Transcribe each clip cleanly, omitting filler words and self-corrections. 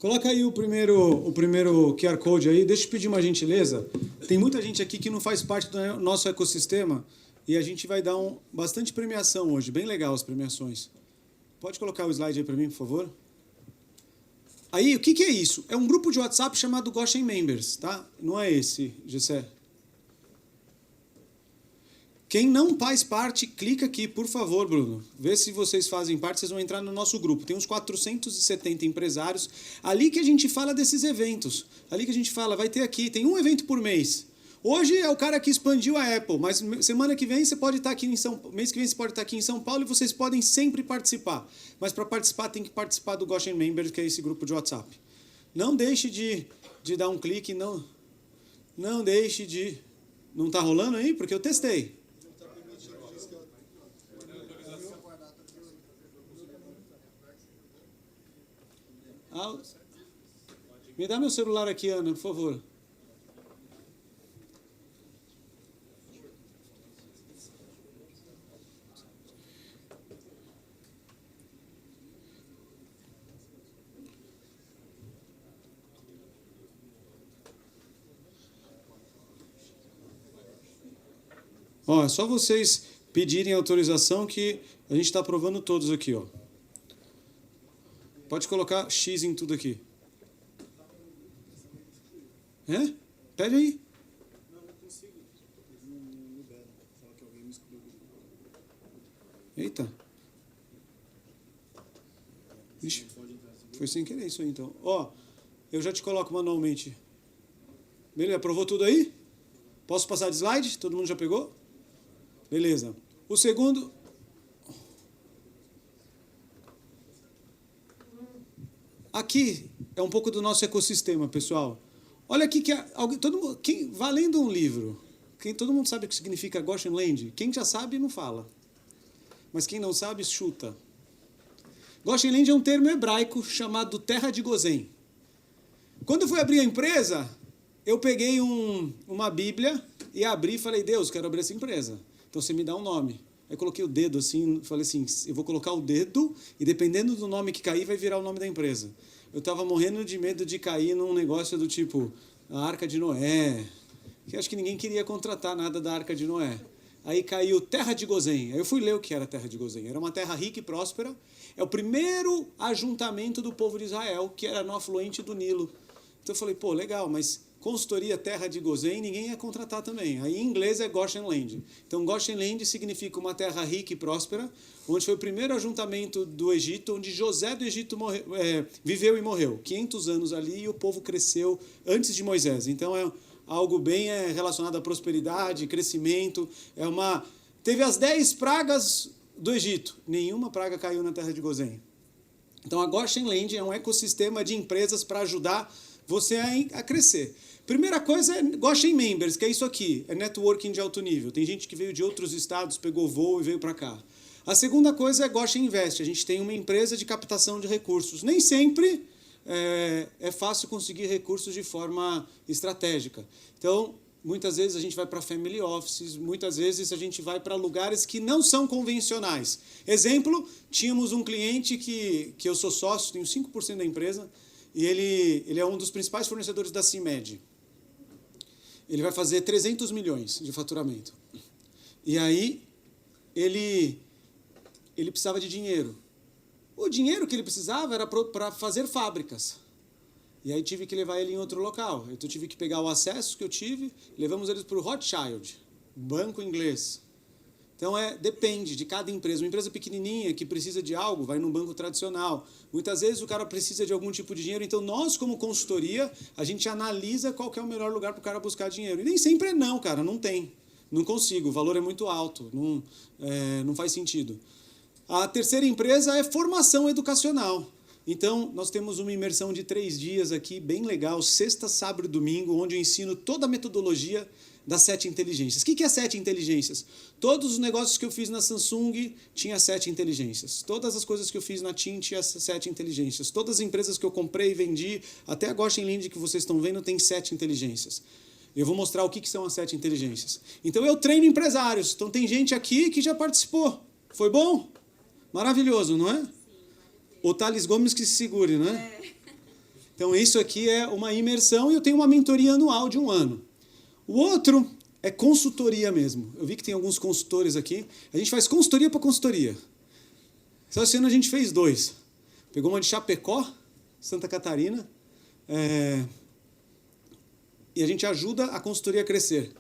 Coloca aí o primeiro QR Code aí. Deixa eu pedir uma gentileza. Tem muita gente aqui que não faz parte do nosso ecossistema e a gente vai dar bastante premiação hoje. Bem legal as premiações. Pode colocar o slide aí para mim, por favor? Aí, o que é isso? É um grupo de WhatsApp chamado Goshen Members, tá? Não é esse, Gessé. Quem não faz parte, clica aqui, por favor, Bruno. Vê se vocês fazem parte, vocês vão entrar no nosso grupo. Tem uns 470 empresários. Ali que a gente fala desses eventos. Ali que a gente fala, vai ter aqui, tem um evento por mês. Hoje é o cara que expandiu a Apple, mas semana que vem você pode estar aqui em São Paulo, mês que vem você pode estar aqui em São Paulo e vocês podem sempre participar. Mas para participar tem que participar do Goshen Members, que é esse grupo de WhatsApp. Não deixe de dar um clique, não deixe de... Não está rolando aí? Porque eu testei. Me dá meu celular aqui, Ana, por favor. Ó, é só vocês pedirem autorização que a gente está aprovando todos aqui, ó. Pode colocar X em tudo aqui. É? Pede aí. Não consigo. Não libera. Fala que alguém me excluiu. Eita. Ixi, foi sem querer isso aí, então. Ó, eu já te coloco manualmente. Beleza, aprovou tudo aí? Posso passar de slide? Todo mundo já pegou? Beleza. O segundo... Aqui é um pouco do nosso ecossistema, pessoal. Olha aqui que todo mundo, valendo um livro, todo mundo sabe o que significa Goshen Land. Quem já sabe não fala, mas quem não sabe chuta. Goshen Land é um termo hebraico chamado Terra de Gozém. Quando eu fui abrir a empresa, eu peguei uma Bíblia e abri e falei, Deus, quero abrir essa empresa. Então você me dá um nome. Aí coloquei o dedo assim, falei assim, eu vou colocar o dedo e dependendo do nome que cair, vai virar o nome da empresa. Eu estava morrendo de medo de cair num negócio do tipo a Arca de Noé, que acho que ninguém queria contratar nada da Arca de Noé. Aí caiu Terra de Gozém. Aí eu fui ler o que era Terra de Gozém. Era uma terra rica e próspera. É o primeiro ajuntamento do povo de Israel, que era no afluente do Nilo. Então eu falei, pô, legal, mas consultoria Terra de Gozém, ninguém ia contratar também. Aí em inglês é Goshen Land. Então Goshen Land significa uma terra rica e próspera, onde foi o primeiro ajuntamento do Egito, onde José do Egito viveu e morreu. 500 anos ali e o povo cresceu antes de Moisés. Então é algo bem relacionado à prosperidade, crescimento. Teve as 10 pragas do Egito. Nenhuma praga caiu na terra de Gozém. Então a Goshen Land é um ecossistema de empresas para ajudar você a crescer. Primeira coisa é Goshen Members, que é isso aqui, é networking de alto nível. Tem gente que veio de outros estados, pegou voo e veio para cá. A segunda coisa é Goshen Invest, a gente tem uma empresa de captação de recursos. Nem sempre é fácil conseguir recursos de forma estratégica. Então, muitas vezes a gente vai para family offices, muitas vezes a gente vai para lugares que não são convencionais. Exemplo, tínhamos um cliente que eu sou sócio, tenho 5% da empresa, e ele é um dos principais fornecedores da CIMED. Ele vai fazer 300 milhões de faturamento. E aí, ele precisava de dinheiro. O dinheiro que ele precisava era para fazer fábricas. E aí tive que levar ele em outro local. Então tive que pegar o acesso que eu tive, levamos eles para o Rothschild, banco inglês. Então depende de cada empresa. Uma empresa pequenininha que precisa de algo, vai num banco tradicional. Muitas vezes o cara precisa de algum tipo de dinheiro, então nós, como consultoria, a gente analisa qual que é o melhor lugar para o cara buscar dinheiro. E nem sempre é não, cara, não tem. Não consigo, o valor é muito alto, não faz sentido. A terceira empresa é formação educacional. Então, nós temos uma imersão de 3 dias aqui, bem legal, sexta, sábado e domingo, onde eu ensino toda a metodologia das 7 inteligências. O que é 7 inteligências? Todos os negócios que eu fiz na Samsung tinha 7 inteligências. Todas as coisas que eu fiz na TIM tinha 7 inteligências. Todas as empresas que eu comprei e vendi, até a Goshen Land que vocês estão vendo, tem 7 inteligências. Eu vou mostrar o que são as 7 inteligências. Então, eu treino empresários. Então, tem gente aqui que já participou. Foi bom? Maravilhoso, não é? O Thales Gomes que se segure, não é? Então, isso aqui é uma imersão e eu tenho uma mentoria anual de 1 ano. O outro é consultoria mesmo. Eu vi que tem alguns consultores aqui. A gente faz consultoria para consultoria. Só esse ano a gente fez 2. Pegou uma de Chapecó, Santa Catarina, e a gente ajuda a consultoria a crescer.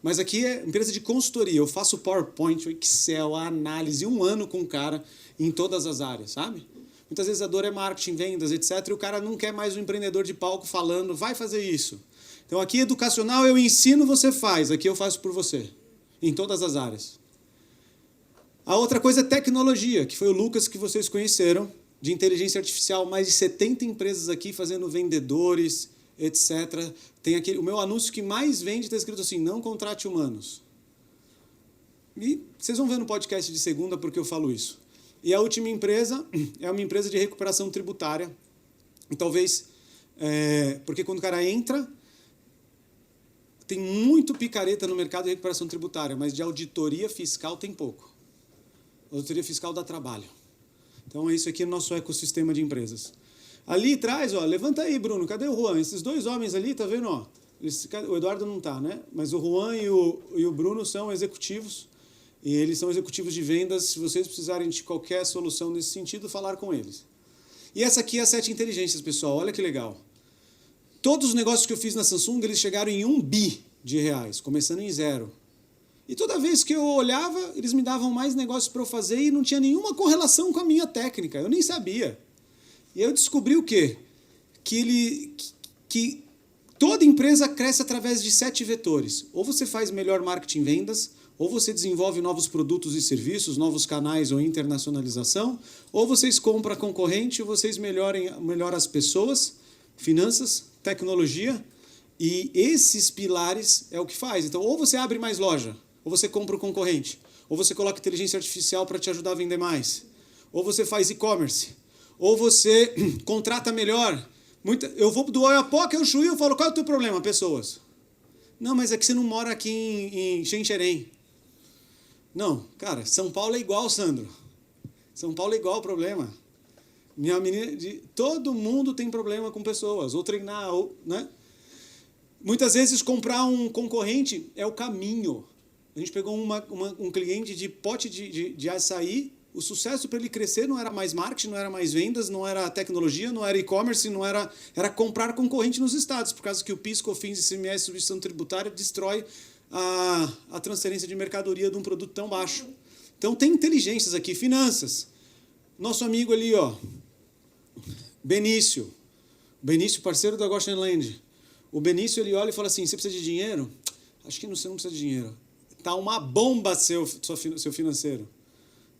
Mas aqui é empresa de consultoria. Eu faço PowerPoint, Excel, a análise, 1 ano com o cara em todas as áreas, sabe? Muitas vezes a dor é marketing, vendas, etc. E o cara não quer mais um empreendedor de palco falando, vai fazer isso. Então aqui educacional eu ensino, você faz. Aqui eu faço por você. Em todas as áreas. A outra coisa é tecnologia, que foi o Lucas que vocês conheceram, de inteligência artificial. Mais de 70 empresas aqui fazendo vendedores, etc. Tem aquele, o meu anúncio que mais vende está escrito assim, não contrate humanos. E vocês vão ver no podcast de segunda porque eu falo isso. E a última empresa é uma empresa de recuperação tributária. E talvez, porque quando o cara entra, tem muito picareta no mercado de recuperação tributária, mas de auditoria fiscal tem pouco. Auditoria fiscal dá trabalho. Então, isso aqui é o nosso ecossistema de empresas. Ali atrás, ó, levanta aí, Bruno, cadê o Juan? Esses 2 homens ali, tá vendo? Ó, o Eduardo não tá, né? Mas o Juan e o Bruno são executivos. E eles são executivos de vendas. Se vocês precisarem de qualquer solução nesse sentido, falar com eles. E essa aqui é a 7 inteligências, pessoal. Olha que legal. Todos os negócios que eu fiz na Samsung, eles chegaram em 1 bi de reais, começando em 0. E toda vez que eu olhava, eles me davam mais negócios para eu fazer e não tinha nenhuma correlação com a minha técnica. Eu nem sabia. E eu descobri o quê? Que toda empresa cresce através de 7 vetores. Ou você faz melhor marketing e vendas, ou você desenvolve novos produtos e serviços, novos canais ou internacionalização, ou vocês compram concorrente, ou vocês melhoram as pessoas, finanças, tecnologia, e esses pilares é o que faz. Então, ou você abre mais loja, ou você compra o concorrente, ou você coloca inteligência artificial para te ajudar a vender mais, ou você faz e-commerce, ou você contrata melhor. Eu vou do Oiapoque ao Chuí, eu falo, qual é o teu problema, pessoas? Não, mas é que você não mora aqui em Xanxerém. Não, cara, São Paulo é igual, Sandro. São Paulo é igual o problema. Minha menina, todo mundo tem problema com pessoas, ou treinar, né? Muitas vezes comprar um concorrente é o caminho. A gente pegou um cliente de pote de açaí, o sucesso para ele crescer não era mais marketing, não era mais vendas, não era tecnologia, não era e-commerce, era comprar concorrente nos estados, por causa que o PIS, COFINS e ICMS, substituição tributária, destrói a transferência de mercadoria de um produto tão baixo. Então tem inteligências aqui, finanças. Nosso amigo ali, ó, Benício, parceiro da Goshen Land. O Benício, ele olha e fala assim, você precisa de dinheiro? Acho que você não precisa de dinheiro. Tá uma bomba seu financeiro.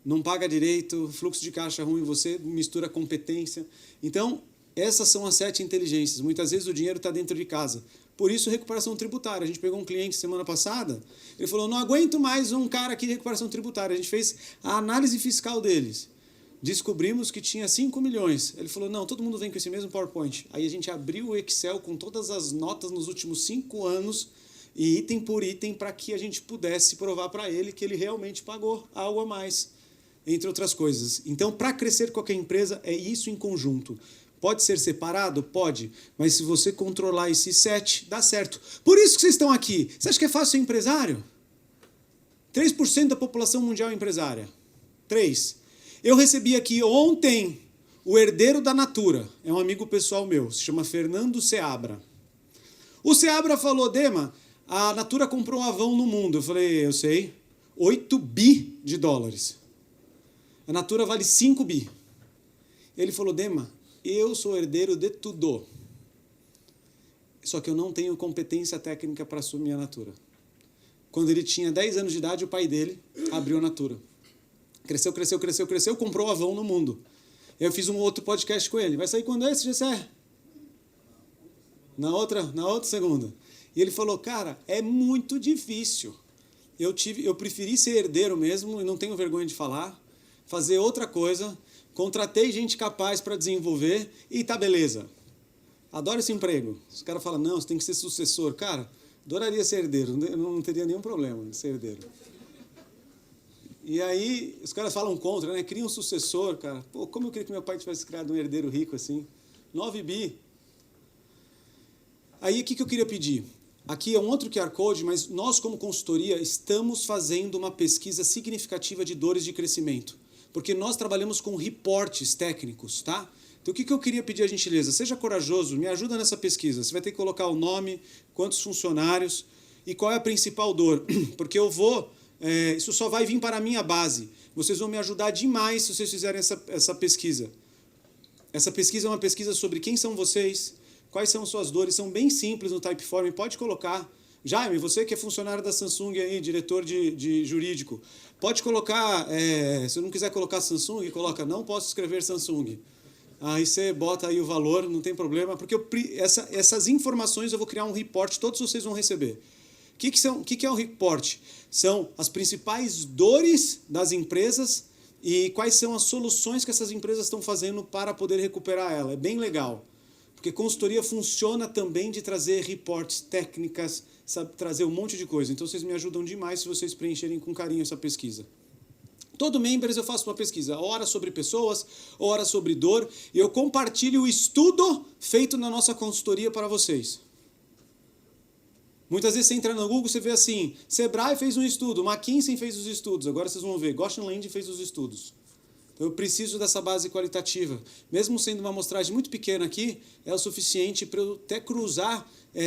Não paga direito, fluxo de caixa ruim, você mistura competência. Então, essas são as 7 inteligências. Muitas vezes o dinheiro está dentro de casa. Por isso, recuperação tributária. A gente pegou um cliente semana passada, ele falou, não aguento mais um cara aqui de recuperação tributária. A gente fez a análise fiscal deles. Descobrimos que tinha 5 milhões. Ele falou, não, todo mundo vem com esse mesmo PowerPoint. Aí a gente abriu o Excel com todas as notas nos últimos 5 anos, e item por item, para que a gente pudesse provar para ele que ele realmente pagou algo a mais, entre outras coisas. Então, para crescer qualquer empresa, é isso em conjunto. Pode ser separado? Pode. Mas se você controlar esses 7, dá certo. Por isso que vocês estão aqui. Você acha que é fácil ser empresário? 3% da população mundial é empresária. 3%. Eu recebi aqui ontem o herdeiro da Natura. É um amigo pessoal meu. Se chama Fernando Seabra. O Seabra falou, Dema, a Natura comprou um Avon no mundo. Eu falei, eu sei. 8 bi de dólares. A Natura vale 5 bi. Ele falou, Dema, eu sou herdeiro de tudo. Só que eu não tenho competência técnica para assumir a Natura. Quando ele tinha 10 anos de idade, o pai dele abriu a Natura. Cresceu, comprou o Avon no mundo. Eu fiz um outro podcast com ele. Vai sair quando é esse, Gessé? Na outra segunda. E ele falou, cara, é muito difícil. Eu preferi ser herdeiro mesmo, e não tenho vergonha de falar, fazer outra coisa, contratei gente capaz para desenvolver e tá beleza. Adoro esse emprego. Os caras falam, não, você tem que ser sucessor. Cara, adoraria ser herdeiro, eu não teria nenhum problema de ser herdeiro. E aí, os caras falam contra, né? Cria um sucessor, cara. Pô, como eu queria que meu pai tivesse criado um herdeiro rico assim? 9 bi. Aí, o que eu queria pedir? Aqui é um outro QR Code, mas nós, como consultoria, estamos fazendo uma pesquisa significativa de dores de crescimento, porque nós trabalhamos com reportes técnicos, tá? Então, o que eu queria pedir a gentileza? Seja corajoso, me ajuda nessa pesquisa. Você vai ter que colocar o nome, quantos funcionários e qual é a principal dor, porque eu vou... isso só vai vir para a minha base. Vocês vão me ajudar demais se vocês fizerem essa pesquisa. Essa pesquisa é uma pesquisa sobre quem são vocês, quais são suas dores, são bem simples no Typeform, pode colocar. Jaime, você que é funcionário da Samsung aí, diretor de jurídico, pode colocar, se não quiser colocar Samsung, coloca não posso escrever Samsung. Aí você bota aí o valor, não tem problema, porque essas informações eu vou criar um report, todos vocês vão receber. O que é um report? São as principais dores das empresas e quais são as soluções que essas empresas estão fazendo para poder recuperar ela. É bem legal. Porque consultoria funciona também de trazer reportes, técnicas, sabe, trazer um monte de coisa. Então, vocês me ajudam demais se vocês preencherem com carinho essa pesquisa. Todo Members eu faço uma pesquisa, ora sobre pessoas, ora sobre dor, e eu compartilho o estudo feito na nossa consultoria para vocês. Muitas vezes você entra no Google e você vê assim, Sebrae fez um estudo, McKinsey fez os estudos, agora vocês vão ver, Goshen Land fez os estudos. Então eu preciso dessa base qualitativa. Mesmo sendo uma amostragem muito pequena aqui, é o suficiente para eu até cruzar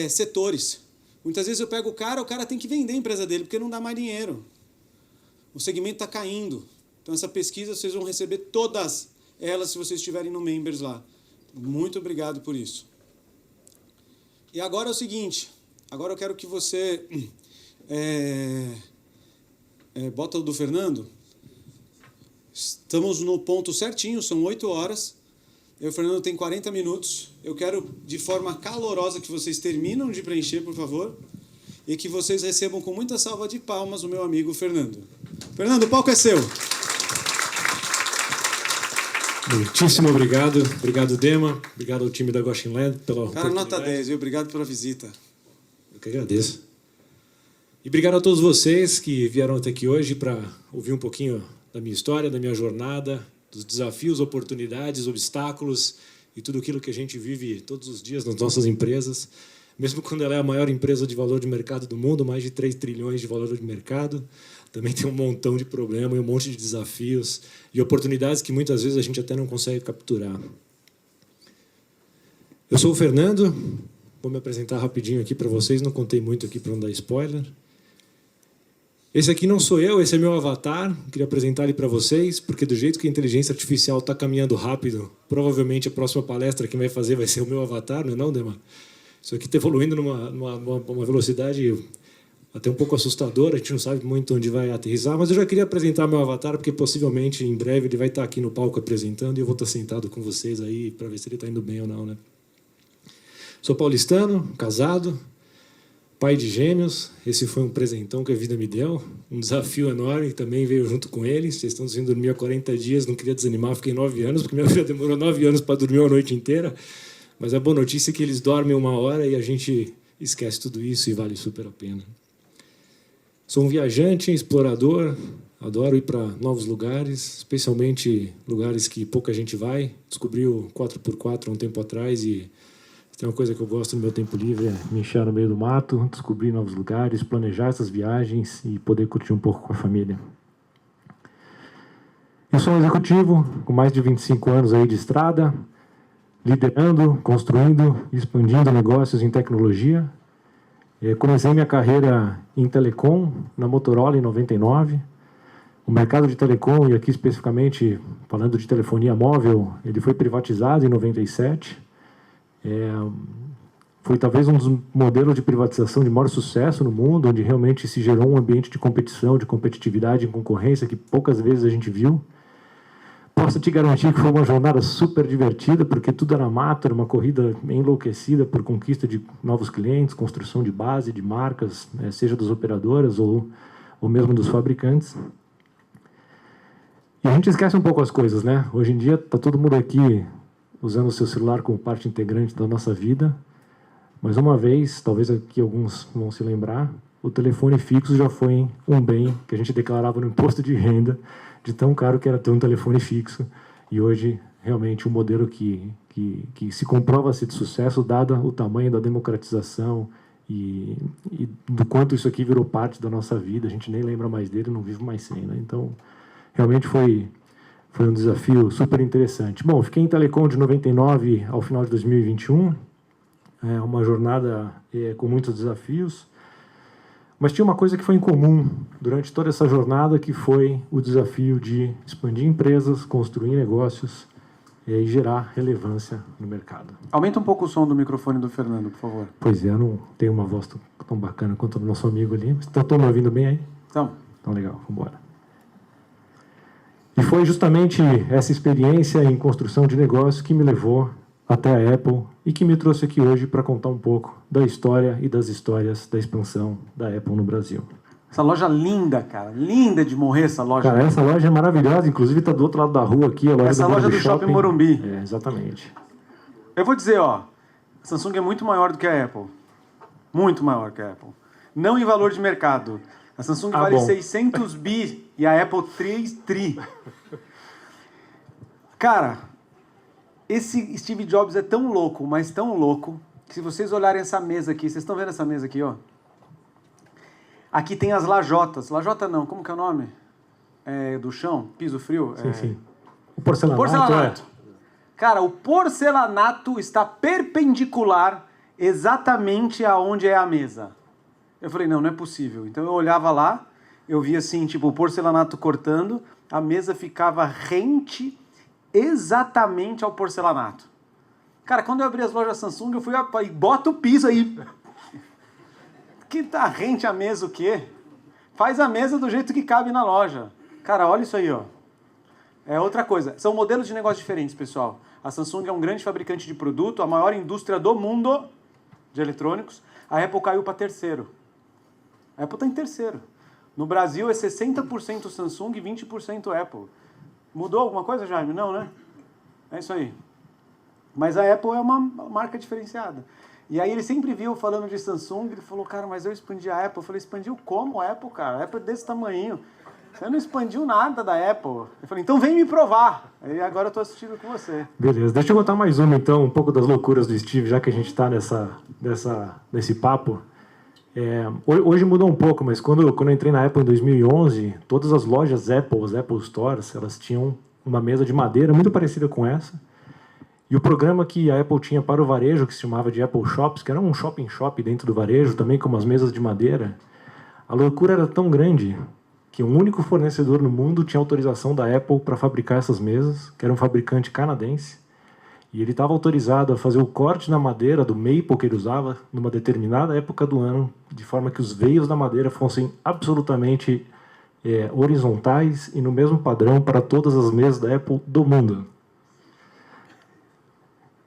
setores. Muitas vezes eu pego o cara tem que vender a empresa dele, porque não dá mais dinheiro. O segmento está caindo. Então essa pesquisa vocês vão receber todas elas se vocês estiverem no Members lá. Muito obrigado por isso. E agora é o seguinte, agora eu quero que você bota o do Fernando. Estamos no ponto certinho, são 8 horas. O Fernando tem 40 minutos. Eu quero, de forma calorosa, que vocês terminam de preencher, por favor, e que vocês recebam com muita salva de palmas o meu amigo Fernando. Fernando, o palco é seu. Muitíssimo obrigado. Obrigado, Dema. Obrigado ao time da Goshen Land pela Cara, oportunidade. nota 10, viu? Obrigado pela visita. Eu que agradeço. E obrigado a todos vocês que vieram até aqui hoje para ouvir um pouquinho da minha história, da minha jornada, dos desafios, oportunidades, obstáculos e tudo aquilo que a gente vive todos os dias nas nossas empresas. Mesmo quando ela é a maior empresa de valor de mercado do mundo, mais de 3 trilhões de valor de mercado, também tem um montão de problemas e um monte de desafios e oportunidades que muitas vezes a gente até não consegue capturar. Eu sou o Fernando, vou me apresentar rapidinho aqui para vocês, não contei muito aqui para não dar spoiler. Esse aqui não sou eu, esse é meu avatar, queria apresentar ele para vocês, porque do jeito que a inteligência artificial está caminhando rápido, provavelmente a próxima palestra que vai fazer vai ser o meu avatar, não é não, Dema? Isso aqui está evoluindo numa velocidade até um pouco assustadora, a gente não sabe muito onde vai aterrissar, mas eu já queria apresentar meu avatar, porque possivelmente em breve ele vai estar aqui no palco apresentando e eu vou estar sentado com vocês aí para ver se ele está indo bem ou não, né? Sou paulistano, casado, pai de gêmeos, esse foi um presentão que a vida me deu, um desafio enorme que também veio junto com ele. Vocês estão sem dormir há 40 dias, não queria desanimar, fiquei 9 anos, porque minha filha demorou 9 anos para dormir a noite inteira, mas a boa notícia é que eles dormem 1 hora e a gente esquece tudo isso e vale super a pena. Sou um viajante, explorador, adoro ir para novos lugares, especialmente lugares que pouca gente vai. Descobri o 4x4 há um tempo atrás e tem uma coisa que eu gosto no meu tempo livre, é me encher no meio do mato, descobrir novos lugares, planejar essas viagens e poder curtir um pouco com a família. Eu sou um executivo com mais de 25 anos aí de estrada, liderando, construindo, expandindo negócios em tecnologia. Comecei minha carreira em telecom, na Motorola, em 99. O mercado de telecom, e aqui especificamente falando de telefonia móvel, ele foi privatizado em 97. Foi talvez um dos modelos de privatização de maior sucesso no mundo, onde realmente se gerou um ambiente de competição, de competitividade e concorrência que poucas vezes a gente viu. Posso te garantir que foi uma jornada super divertida, porque tudo era mato, era uma corrida enlouquecida por conquista de novos clientes, construção de base, de marcas, seja das operadoras ou mesmo dos fabricantes. E a gente esquece um pouco as coisas, né? Hoje em dia está todo mundo aqui usando o seu celular como parte integrante da nossa vida, mas uma vez, talvez aqui alguns vão se lembrar, o telefone fixo já foi um bem que a gente declarava no imposto de renda, de tão caro que era ter um telefone fixo, e hoje realmente um modelo que se comprova ser de sucesso, dada o tamanho da democratização e do quanto isso aqui virou parte da nossa vida. A gente nem lembra mais dele, não vive mais sem, né? Então, realmente foi um desafio super interessante. Bom, fiquei em Telecom de 99 ao final de 2021. É uma jornada com muitos desafios. Mas tinha uma coisa que foi em comum durante toda essa jornada, que foi o desafio de expandir empresas, construir negócios e gerar relevância no mercado. Aumenta um pouco o som do microfone do Fernando, por favor. Pois é, eu não tenho uma voz tão bacana quanto o do nosso amigo ali. Mas estão me ouvindo bem aí? Então, Legal, vamos embora. E foi justamente essa experiência em construção de negócio que me levou até a Apple e que me trouxe aqui hoje para contar um pouco da história e das histórias da expansão da Apple no Brasil. essa loja linda, cara. Linda de morrer essa loja. Cara, essa loja é maravilhosa. Inclusive está do outro lado da rua aqui. A loja essa loja do Shopping Morumbi. É, exatamente. Eu vou dizer, ó. A Samsung é muito maior do que a Apple. Muito maior que a Apple. Não em valor de mercado. A Samsung vale 600 bi e a Apple 3 tri. Cara, esse Steve Jobs é tão louco, mas tão louco, que se vocês olharem essa mesa aqui, vocês estão vendo essa mesa aqui, ó? Aqui tem as lajotas. Lajota não, como que é o nome? Do chão, piso frio? Sim, sim. O porcelanato. Porcelanato. Cara, o porcelanato está perpendicular exatamente aonde é a mesa. Eu falei, não é possível. Então eu olhava lá, eu via assim, tipo, o porcelanato cortando, a mesa ficava rente exatamente ao porcelanato. Cara, quando eu abri as lojas Samsung, eu fui e bota o piso aí. Que tá rente a mesa o quê? Faz a mesa do jeito que cabe na loja. Cara, olha isso aí, ó. É outra coisa. São modelos de negócio diferentes, pessoal. A Samsung é um grande fabricante de produto, a maior indústria do mundo de eletrônicos. A Apple caiu para terceiro. A Apple está em terceiro. No Brasil é 60% Samsung e 20% Apple. Mudou alguma coisa, Jaime? Não, né? É isso aí. Mas a Apple é uma marca diferenciada. E aí ele sempre viu falando de Samsung, ele falou, cara, mas eu expandi a Apple. Eu falei, expandiu como a Apple, cara? A Apple é desse tamanho. Você não expandiu nada da Apple. Eu falei, então vem me provar. E agora eu estou assistindo com você. Beleza, deixa eu contar mais uma, então, um pouco das loucuras do Steve, já que a gente está nesse papo. Hoje mudou um pouco, mas quando eu entrei na Apple em 2011, todas as lojas Apple, as Apple Stores, elas tinham uma mesa de madeira muito parecida com essa. E o programa que a Apple tinha para o varejo, que se chamava de Apple Shops, que era um shopping shop dentro do varejo, também com umas mesas de madeira, a loucura era tão grande que um único fornecedor no mundo tinha autorização da Apple para fabricar essas mesas, que era um fabricante canadense, e ele estava autorizado a fazer o corte na madeira do maple que ele usava numa determinada época do ano, de forma que os veios da madeira fossem absolutamente horizontais e no mesmo padrão para todas as mesas da Apple do mundo.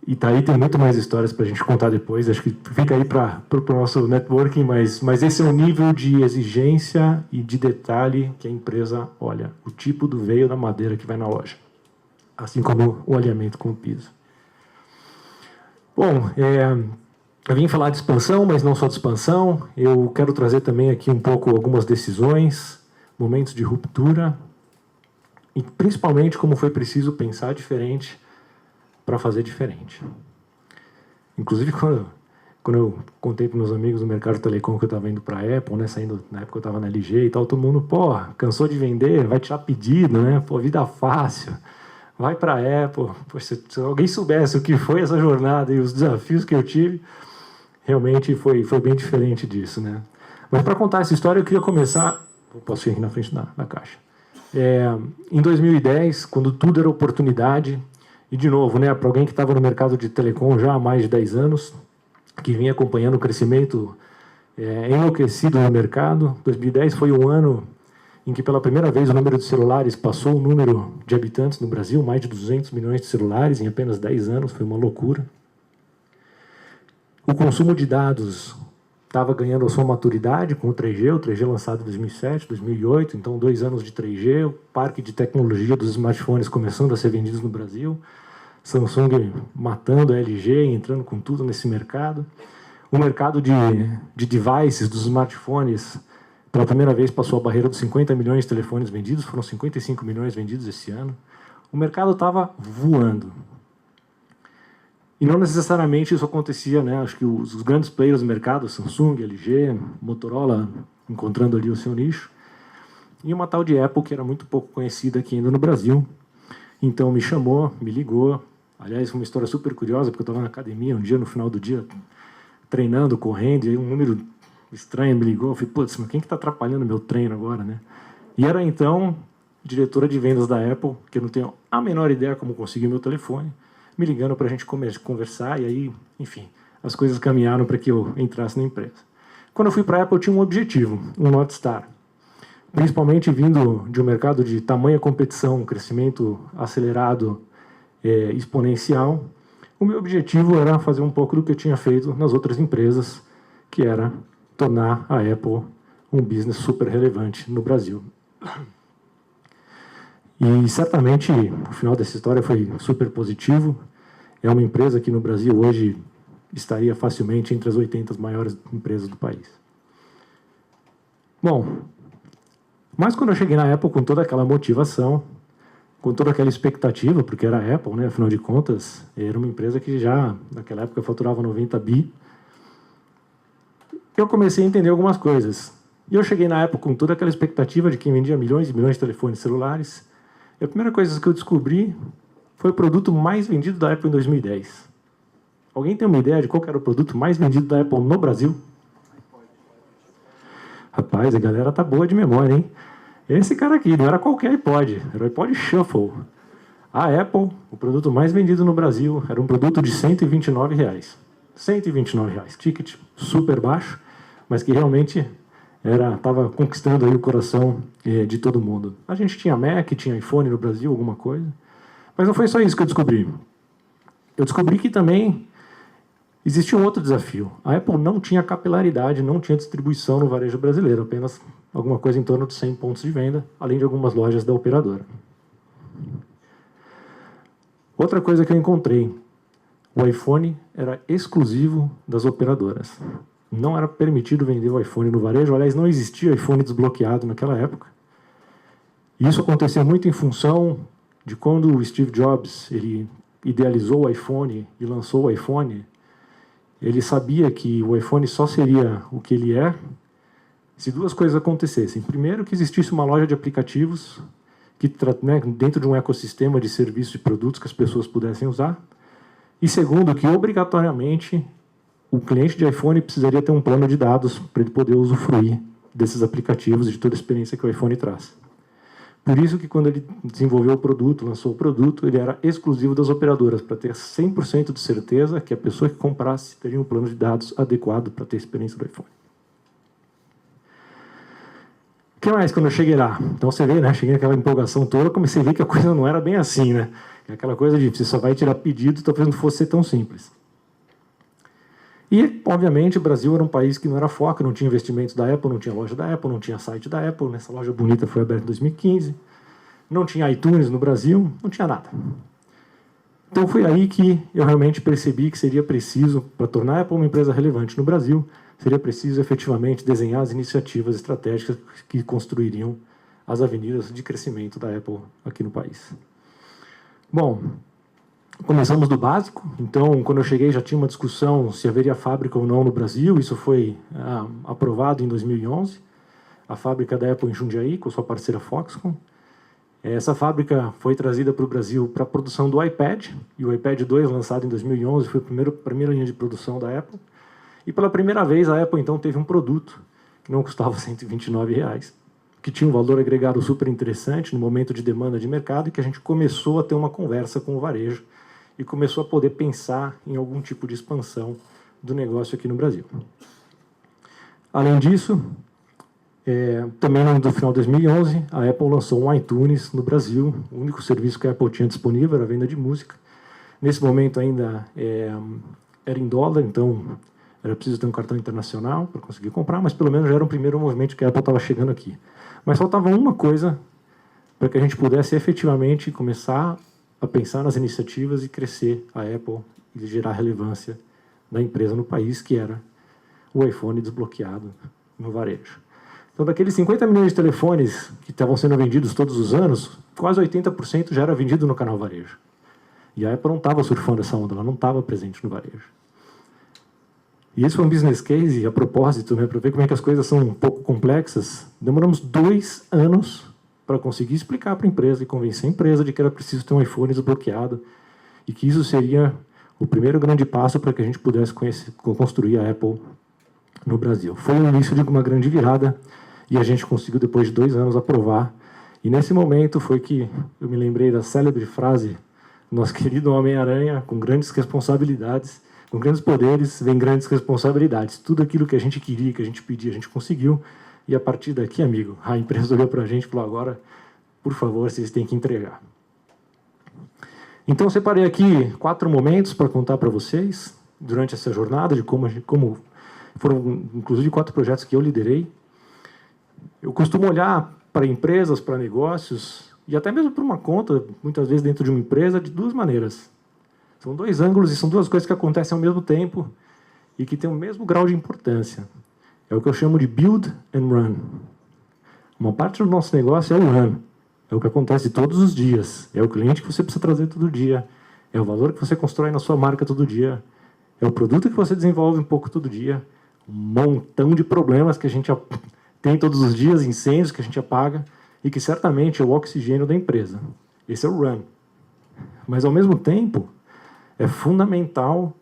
E daí tem muito mais histórias para a gente contar depois, acho que fica aí para o nosso networking, mas esse é o nível de exigência e de detalhe que a empresa olha, o tipo do veio da madeira que vai na loja, assim como o alinhamento com o piso. Bom, eu vim falar de expansão, mas não só de expansão, eu quero trazer também aqui um pouco algumas decisões, momentos de ruptura, e principalmente como foi preciso pensar diferente para fazer diferente. Inclusive, quando eu contei para meus amigos do mercado telecom que eu estava indo para a Apple, né, saindo, na época eu estava na LG e tal, todo mundo, pô, cansou de vender, vai tirar pedido, né? Pô, vida fácil, vai para a Apple. Poxa, se alguém soubesse o que foi essa jornada e os desafios que eu tive, realmente foi bem diferente disso, né? Mas para contar essa história, eu queria começar... Posso ir aqui na frente da caixa. Em 2010, quando tudo era oportunidade... E, de novo, né, para alguém que estava no mercado de telecom já há mais de 10 anos, que vinha acompanhando o crescimento enlouquecido no mercado, 2010 foi um ano em que, pela primeira vez, o número de celulares passou o número de habitantes no Brasil, mais de 200 milhões de celulares em apenas 10 anos, foi uma loucura. O consumo de dados estava ganhando a sua maturidade com o 3G lançado em 2007, 2008, então 2 anos de 3G, o parque de tecnologia dos smartphones começando a ser vendidos no Brasil, Samsung matando a LG, entrando com tudo nesse mercado. O mercado de devices, dos smartphones, pela primeira vez passou a barreira dos 50 milhões de telefones vendidos, foram 55 milhões vendidos esse ano. o mercado estava voando. E não necessariamente isso acontecia, né? Acho que os grandes players do mercado, Samsung, LG, Motorola, encontrando ali o seu nicho, e uma tal de Apple, que era muito pouco conhecida aqui ainda no Brasil. Então me chamou, me ligou. Aliás, foi uma história super curiosa, porque eu estava na academia um dia, no final do dia, treinando, correndo, e aí um número estranho me ligou. Eu falei, putz, mas quem que está atrapalhando meu treino agora, né? E era, então, diretora de vendas da Apple, que eu não tenho a menor ideia como conseguir meu telefone, me ligando para a gente conversar, e aí, enfim, as coisas caminharam para que eu entrasse na empresa. Quando eu fui para a Apple, eu tinha um objetivo, um North Star. Principalmente vindo de um mercado de tamanha competição, crescimento acelerado, exponencial, o meu objetivo era fazer um pouco do que eu tinha feito nas outras empresas, que era tornar a Apple um business super relevante no Brasil. E certamente o final dessa história foi super positivo. É uma empresa que no Brasil hoje estaria facilmente entre as 80 maiores empresas do país. Bom, mas quando eu cheguei na Apple com toda aquela motivação, com toda aquela expectativa, porque era a Apple, né, afinal de contas, era uma empresa que já, naquela época, faturava 90 bi, eu comecei a entender algumas coisas. E eu cheguei na Apple com toda aquela expectativa de quem vendia milhões e milhões de telefones celulares. E a primeira coisa que eu descobri foi o produto mais vendido da Apple em 2010. Alguém tem uma ideia de qual era o produto mais vendido da Apple no Brasil? Rapaz, a galera tá boa de memória, hein? Esse cara aqui, não era qualquer iPod, era o iPod Shuffle. A Apple, o produto mais vendido no Brasil, era um produto de R$129. R$129. Ticket super baixo, mas que realmente estava conquistando aí o coração de todo mundo. A gente tinha Mac, tinha iPhone no Brasil, alguma coisa. Mas não foi só isso que eu descobri. Eu descobri que também existia um outro desafio. A Apple não tinha capilaridade, não tinha distribuição no varejo brasileiro, apenas alguma coisa em torno de 100 pontos de venda, além de algumas lojas da operadora. Outra coisa que eu encontrei, o iPhone era exclusivo das operadoras. Não era permitido vender o iPhone no varejo, aliás, não existia iPhone desbloqueado naquela época. E isso aconteceu muito em função de quando o Steve Jobs ele idealizou o iPhone e lançou o iPhone, ele sabia que o iPhone só seria o que ele é se duas coisas acontecessem. Primeiro, que existisse uma loja de aplicativos que, né, dentro de um ecossistema de serviços e produtos que as pessoas pudessem usar. E segundo, que obrigatoriamente o cliente de iPhone precisaria ter um plano de dados para ele poder usufruir desses aplicativos e de toda a experiência que o iPhone traz. Por isso que quando ele desenvolveu o produto, lançou o produto, ele era exclusivo das operadoras, para ter 100% de certeza que a pessoa que comprasse teria um plano de dados adequado para ter a experiência do iPhone. O que mais quando eu cheguei lá? Então você vê, né? Cheguei naquela empolgação toda, comecei a ver que a coisa não era bem assim, né? Aquela coisa de você só vai tirar pedido, talvez não fosse ser tão simples. E, obviamente, o Brasil era um país que não era foco, não tinha investimentos da Apple, não tinha loja da Apple, não tinha site da Apple. Essa loja bonita foi aberta em 2015. Não tinha iTunes no Brasil, não tinha nada. Então foi aí que eu realmente percebi que seria preciso, para tornar a Apple uma empresa relevante no Brasil, seria preciso efetivamente desenhar as iniciativas estratégicas que construiriam as avenidas de crescimento da Apple aqui no país. Bom, começamos do básico. Então, quando eu cheguei, já tinha uma discussão se haveria fábrica ou não no Brasil. Isso foi aprovado em 2011. A fábrica da Apple em Jundiaí, com sua parceira Foxconn. Essa fábrica foi trazida para o Brasil para a produção do iPad. E o iPad 2, lançado em 2011, foi a primeira linha de produção da Apple. E pela primeira vez, a Apple, então, teve um produto que não custava R$129, que tinha um valor agregado super interessante no momento de demanda de mercado, e que a gente começou a ter uma conversa com o varejo e começou a poder pensar em algum tipo de expansão do negócio aqui no Brasil. Além disso, também no final de 2011, a Apple lançou um iTunes no Brasil. O único serviço que a Apple tinha disponível era a venda de música. Nesse momento ainda era em dólar, então era preciso ter um cartão internacional para conseguir comprar, mas pelo menos já era um primeiro movimento que a Apple estava chegando aqui. Mas faltava uma coisa para que a gente pudesse efetivamente começar a pensar nas iniciativas e crescer a Apple e gerar relevância da empresa no país, que era o iPhone desbloqueado no varejo. Então, daqueles 50 milhões de telefones que estavam sendo vendidos todos os anos, quase 80% já era vendido no canal varejo. E a Apple não estava surfando essa onda, ela não estava presente no varejo. E esse foi um business case, a propósito, né, para ver como é que as coisas são um pouco complexas. Demoramos 2 anos para conseguir explicar para a empresa e convencer a empresa de que era preciso ter um iPhone desbloqueado e que isso seria o primeiro grande passo para que a gente pudesse construir a Apple no Brasil. Foi o início de uma grande virada e a gente conseguiu, depois de 2 anos, aprovar. E nesse momento foi que eu me lembrei da célebre frase do nosso querido Homem-Aranha: com grandes responsabilidades, com grandes poderes, vem grandes responsabilidades. Tudo aquilo que a gente queria, que a gente pedia, a gente conseguiu. E a partir daqui, amigo, a empresa olhou para a gente e falou: agora, por favor, vocês têm que entregar. Então, eu separei aqui 4 momentos para contar para vocês, durante essa jornada, de como foram, inclusive, 4 projetos que eu liderei. Eu costumo olhar para empresas, para negócios, e até mesmo para uma conta, muitas vezes dentro de uma empresa, de 2 maneiras. São 2 ângulos e são 2 coisas que acontecem ao mesmo tempo e que têm o mesmo grau de importância. É o que eu chamo de build and run. Uma parte do nosso negócio é o run. É o que acontece todos os dias. É o cliente que você precisa trazer todo dia. É o valor que você constrói na sua marca todo dia. É o produto que você desenvolve um pouco todo dia. Um montão de problemas que a gente tem todos os dias, incêndios que a gente apaga e que certamente é o oxigênio da empresa. Esse é o run. Mas, ao mesmo tempo, é fundamental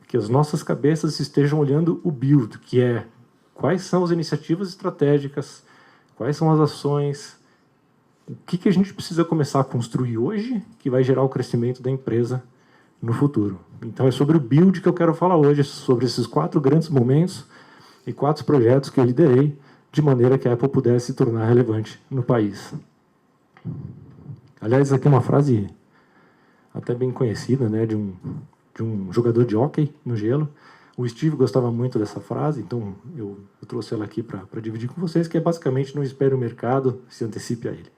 que as nossas cabeças estejam olhando o build, que é quais são as iniciativas estratégicas, quais são as ações, o que a gente precisa começar a construir hoje que vai gerar o crescimento da empresa no futuro. Então, é sobre o build que eu quero falar hoje, sobre esses 4 grandes momentos e 4 projetos que eu liderei, de maneira que a Apple pudesse se tornar relevante no país. Aliás, aqui é uma frase até bem conhecida, né, de um jogador de hóquei no gelo. O Steve gostava muito dessa frase, então eu trouxe ela aqui para dividir com vocês, que é basicamente: não espere o mercado, se antecipe a ele.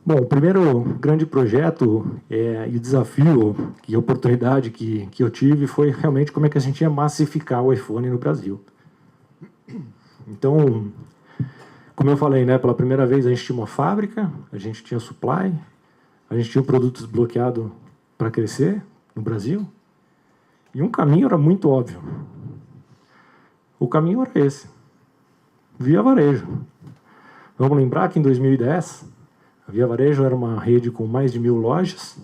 Bom, o primeiro grande projeto e desafio e oportunidade que eu tive foi realmente como é que a gente ia massificar o iPhone no Brasil. Então, como eu falei, né, pela primeira vez a gente tinha uma fábrica, a gente tinha supply, a gente tinha um produto desbloqueado para crescer no Brasil, e um caminho era muito óbvio. O caminho era esse: Via Varejo. Vamos lembrar que em 2010, a Via Varejo era uma rede com mais de 1.000 lojas.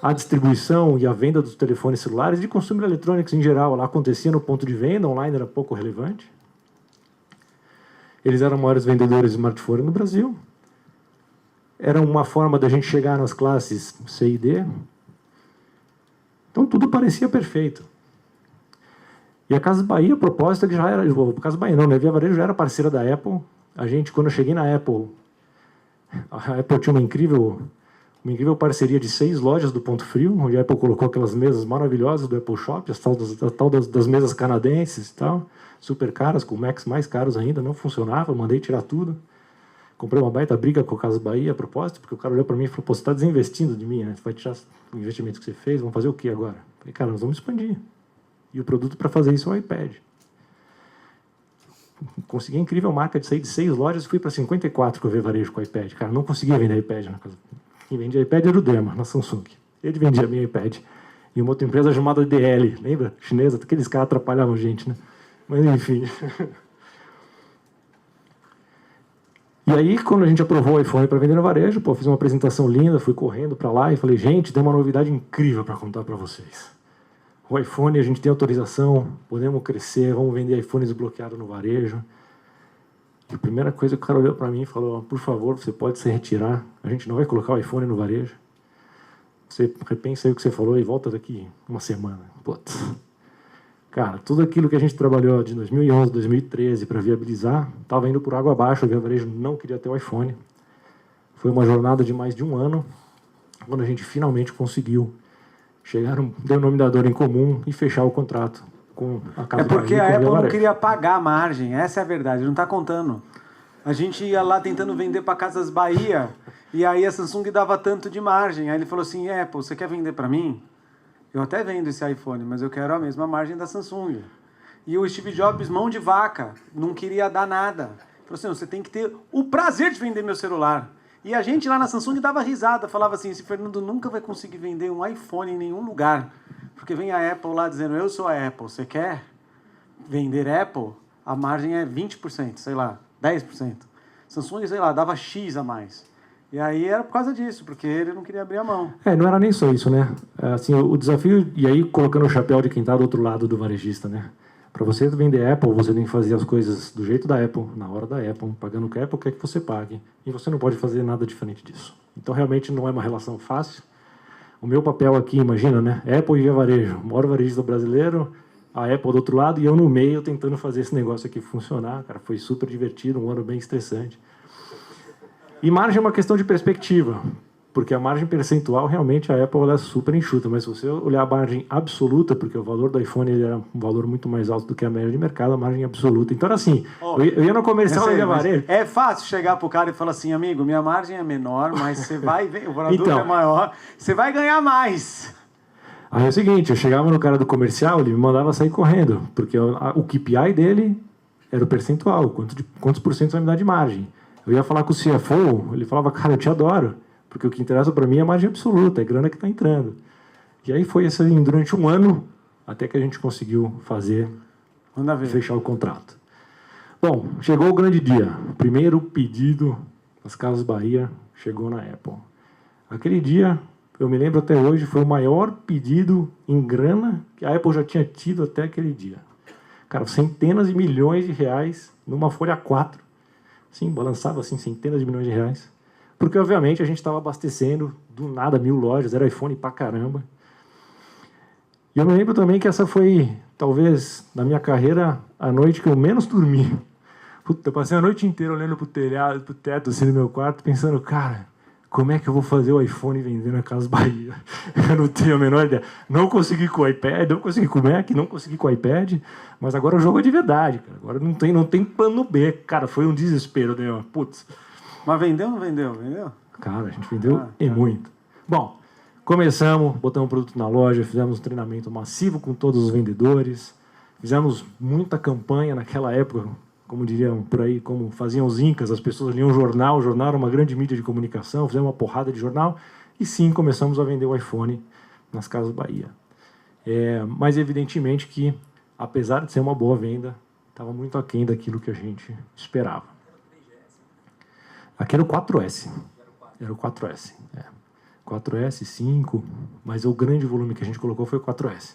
A distribuição e a venda dos telefones celulares, de consumo eletrônicos em geral, lá acontecia no ponto de venda, online era pouco relevante. Eles eram maiores vendedores de smartphone no Brasil. Era uma forma da gente chegar nas classes C e D. Então, tudo parecia perfeito. E a Casas Bahia, a propósito, que já era... A Casas Bahia não, né? A Via Varejo já era parceira da Apple. A gente, quando eu cheguei na Apple, a Apple tinha uma incrível parceria de 6 lojas do Ponto Frio, onde a Apple colocou aquelas mesas maravilhosas do Apple Shop, a tal das mesas canadenses e tal, super caras, com Macs mais caros ainda, não funcionava, mandei tirar tudo. Comprei uma baita briga com a Casas Bahia a propósito, porque o cara olhou para mim e falou: pô, você está desinvestindo de mim, né? Você vai tirar o investimento que você fez, vamos fazer o quê agora? Eu falei: cara, nós vamos expandir. E o produto para fazer isso é o iPad. Consegui a incrível marca de sair de 6 lojas e fui para 54 que eu vi varejo com o iPad. Cara, não conseguia vender iPad na casa. Quem vendia iPad era o Dema, na Samsung. Ele vendia meu iPad. E uma outra empresa chamada DL, lembra? Chinesa, aqueles caras atrapalhavam a gente, né? Mas, enfim. E aí, quando a gente aprovou o iPhone para vender no varejo, pô, fiz uma apresentação linda, fui correndo para lá e falei: gente, tem uma novidade incrível para contar para vocês. O iPhone, a gente tem autorização, podemos crescer, vamos vender iPhone desbloqueado no varejo. E a primeira coisa que o cara olhou para mim e falou: por favor, você pode se retirar, a gente não vai colocar o iPhone no varejo. Você repensa aí o que você falou e volta daqui uma semana. Putz. Cara, tudo aquilo que a gente trabalhou de 2011, 2013 para viabilizar, estava indo por água abaixo, o Via Varejo não queria ter o iPhone. Foi uma jornada de mais de 1 ano, quando a gente finalmente conseguiu chegar a um denominador em comum e fechar o contrato com a Casa Bahia. É porque a Apple não queria pagar a margem, essa é a verdade, não está contando. A gente ia lá tentando vender para Casas Bahia, e aí a Samsung dava tanto de margem. Aí ele falou assim: Apple, você quer vender para mim? Eu até vendo esse iPhone, mas eu quero a mesma margem da Samsung. E o Steve Jobs, mão de vaca, não queria dar nada. Falou assim, você tem que ter o prazer de vender meu celular. E a gente lá na Samsung dava risada, falava assim, esse Fernando nunca vai conseguir vender um iPhone em nenhum lugar. Porque vem a Apple lá dizendo, eu sou a Apple, você quer vender Apple? A margem é 20%, sei lá, 10%. Samsung, sei lá, dava X a mais. E aí era por causa disso, porque ele não queria abrir a mão. Não era nem só isso, né? Assim, o desafio, e aí colocando o chapéu de quem está do outro lado do varejista, né? Para você vender Apple, você tem que fazer as coisas do jeito da Apple, na hora da Apple, pagando o que a Apple quer que você pague. E você não pode fazer nada diferente disso. Então, realmente, não é uma relação fácil. O meu papel aqui, imagina, né? Apple e Via Varejo. O maior varejista brasileiro, a Apple do outro lado, e eu no meio tentando fazer esse negócio aqui funcionar. Cara, foi super divertido, um ano bem estressante. E margem é uma questão de perspectiva, porque a margem percentual, realmente, a Apple ela é super enxuta, mas se você olhar a margem absoluta, porque o valor do iPhone ele era um valor muito mais alto do que a média de mercado, a margem absoluta. Então, assim, eu ia no comercial da Via Varejo. É fácil chegar pro cara e falar assim, amigo, minha margem é menor, mas você vai ver, o produto é maior, você vai ganhar mais. Aí é o seguinte, eu chegava no cara do comercial, ele me mandava sair correndo, porque o KPI dele era o percentual, quantos por cento vai me dar de margem. Eu ia falar com o CFO, ele falava, cara, eu te adoro, porque o que interessa para mim é a margem absoluta, é grana que está entrando. E aí foi assim, durante um ano, até que a gente conseguiu fechar o contrato. Bom, chegou o grande dia. O primeiro pedido das Casas Bahia chegou na Apple. Aquele dia, eu me lembro até hoje, foi o maior pedido em grana que a Apple já tinha tido até aquele dia. Cara, centenas de milhões de reais numa folha 4. Sim, balançava assim centenas de milhões de reais. Porque, obviamente, a gente estava abastecendo do nada 1000 lojas, era iPhone pra caramba. E eu me lembro também que essa foi, talvez, na minha carreira, a noite que eu menos dormi. Puta, eu passei a noite inteira olhando pro telhado, pro teto, assim, do meu quarto, pensando, cara, como é que eu vou fazer o iPhone vender na Casas Bahia? Eu não tenho a menor ideia. Não consegui com o iPad, não consegui com o Mac, não consegui com o iPad, mas agora o jogo é de verdade, cara. Agora não tem plano B. Cara, foi um desespero, né? Putz. Mas vendeu ou não vendeu? Vendeu? Cara, a gente vendeu e muito. Bom, começamos, botamos o produto na loja, fizemos um treinamento massivo com todos os vendedores, fizemos muita campanha naquela época, como diriam por aí, como faziam os incas, as pessoas liam jornal, o jornal era uma grande mídia de comunicação, fizemos uma porrada de jornal, e sim, começamos a vender o iPhone nas Casas Bahia. Mas, evidentemente, que, apesar de ser uma boa venda, estava muito aquém daquilo que a gente esperava. Aqui era o 4S. Era o 4S. 4S, 5, mas o grande volume que a gente colocou foi o 4S.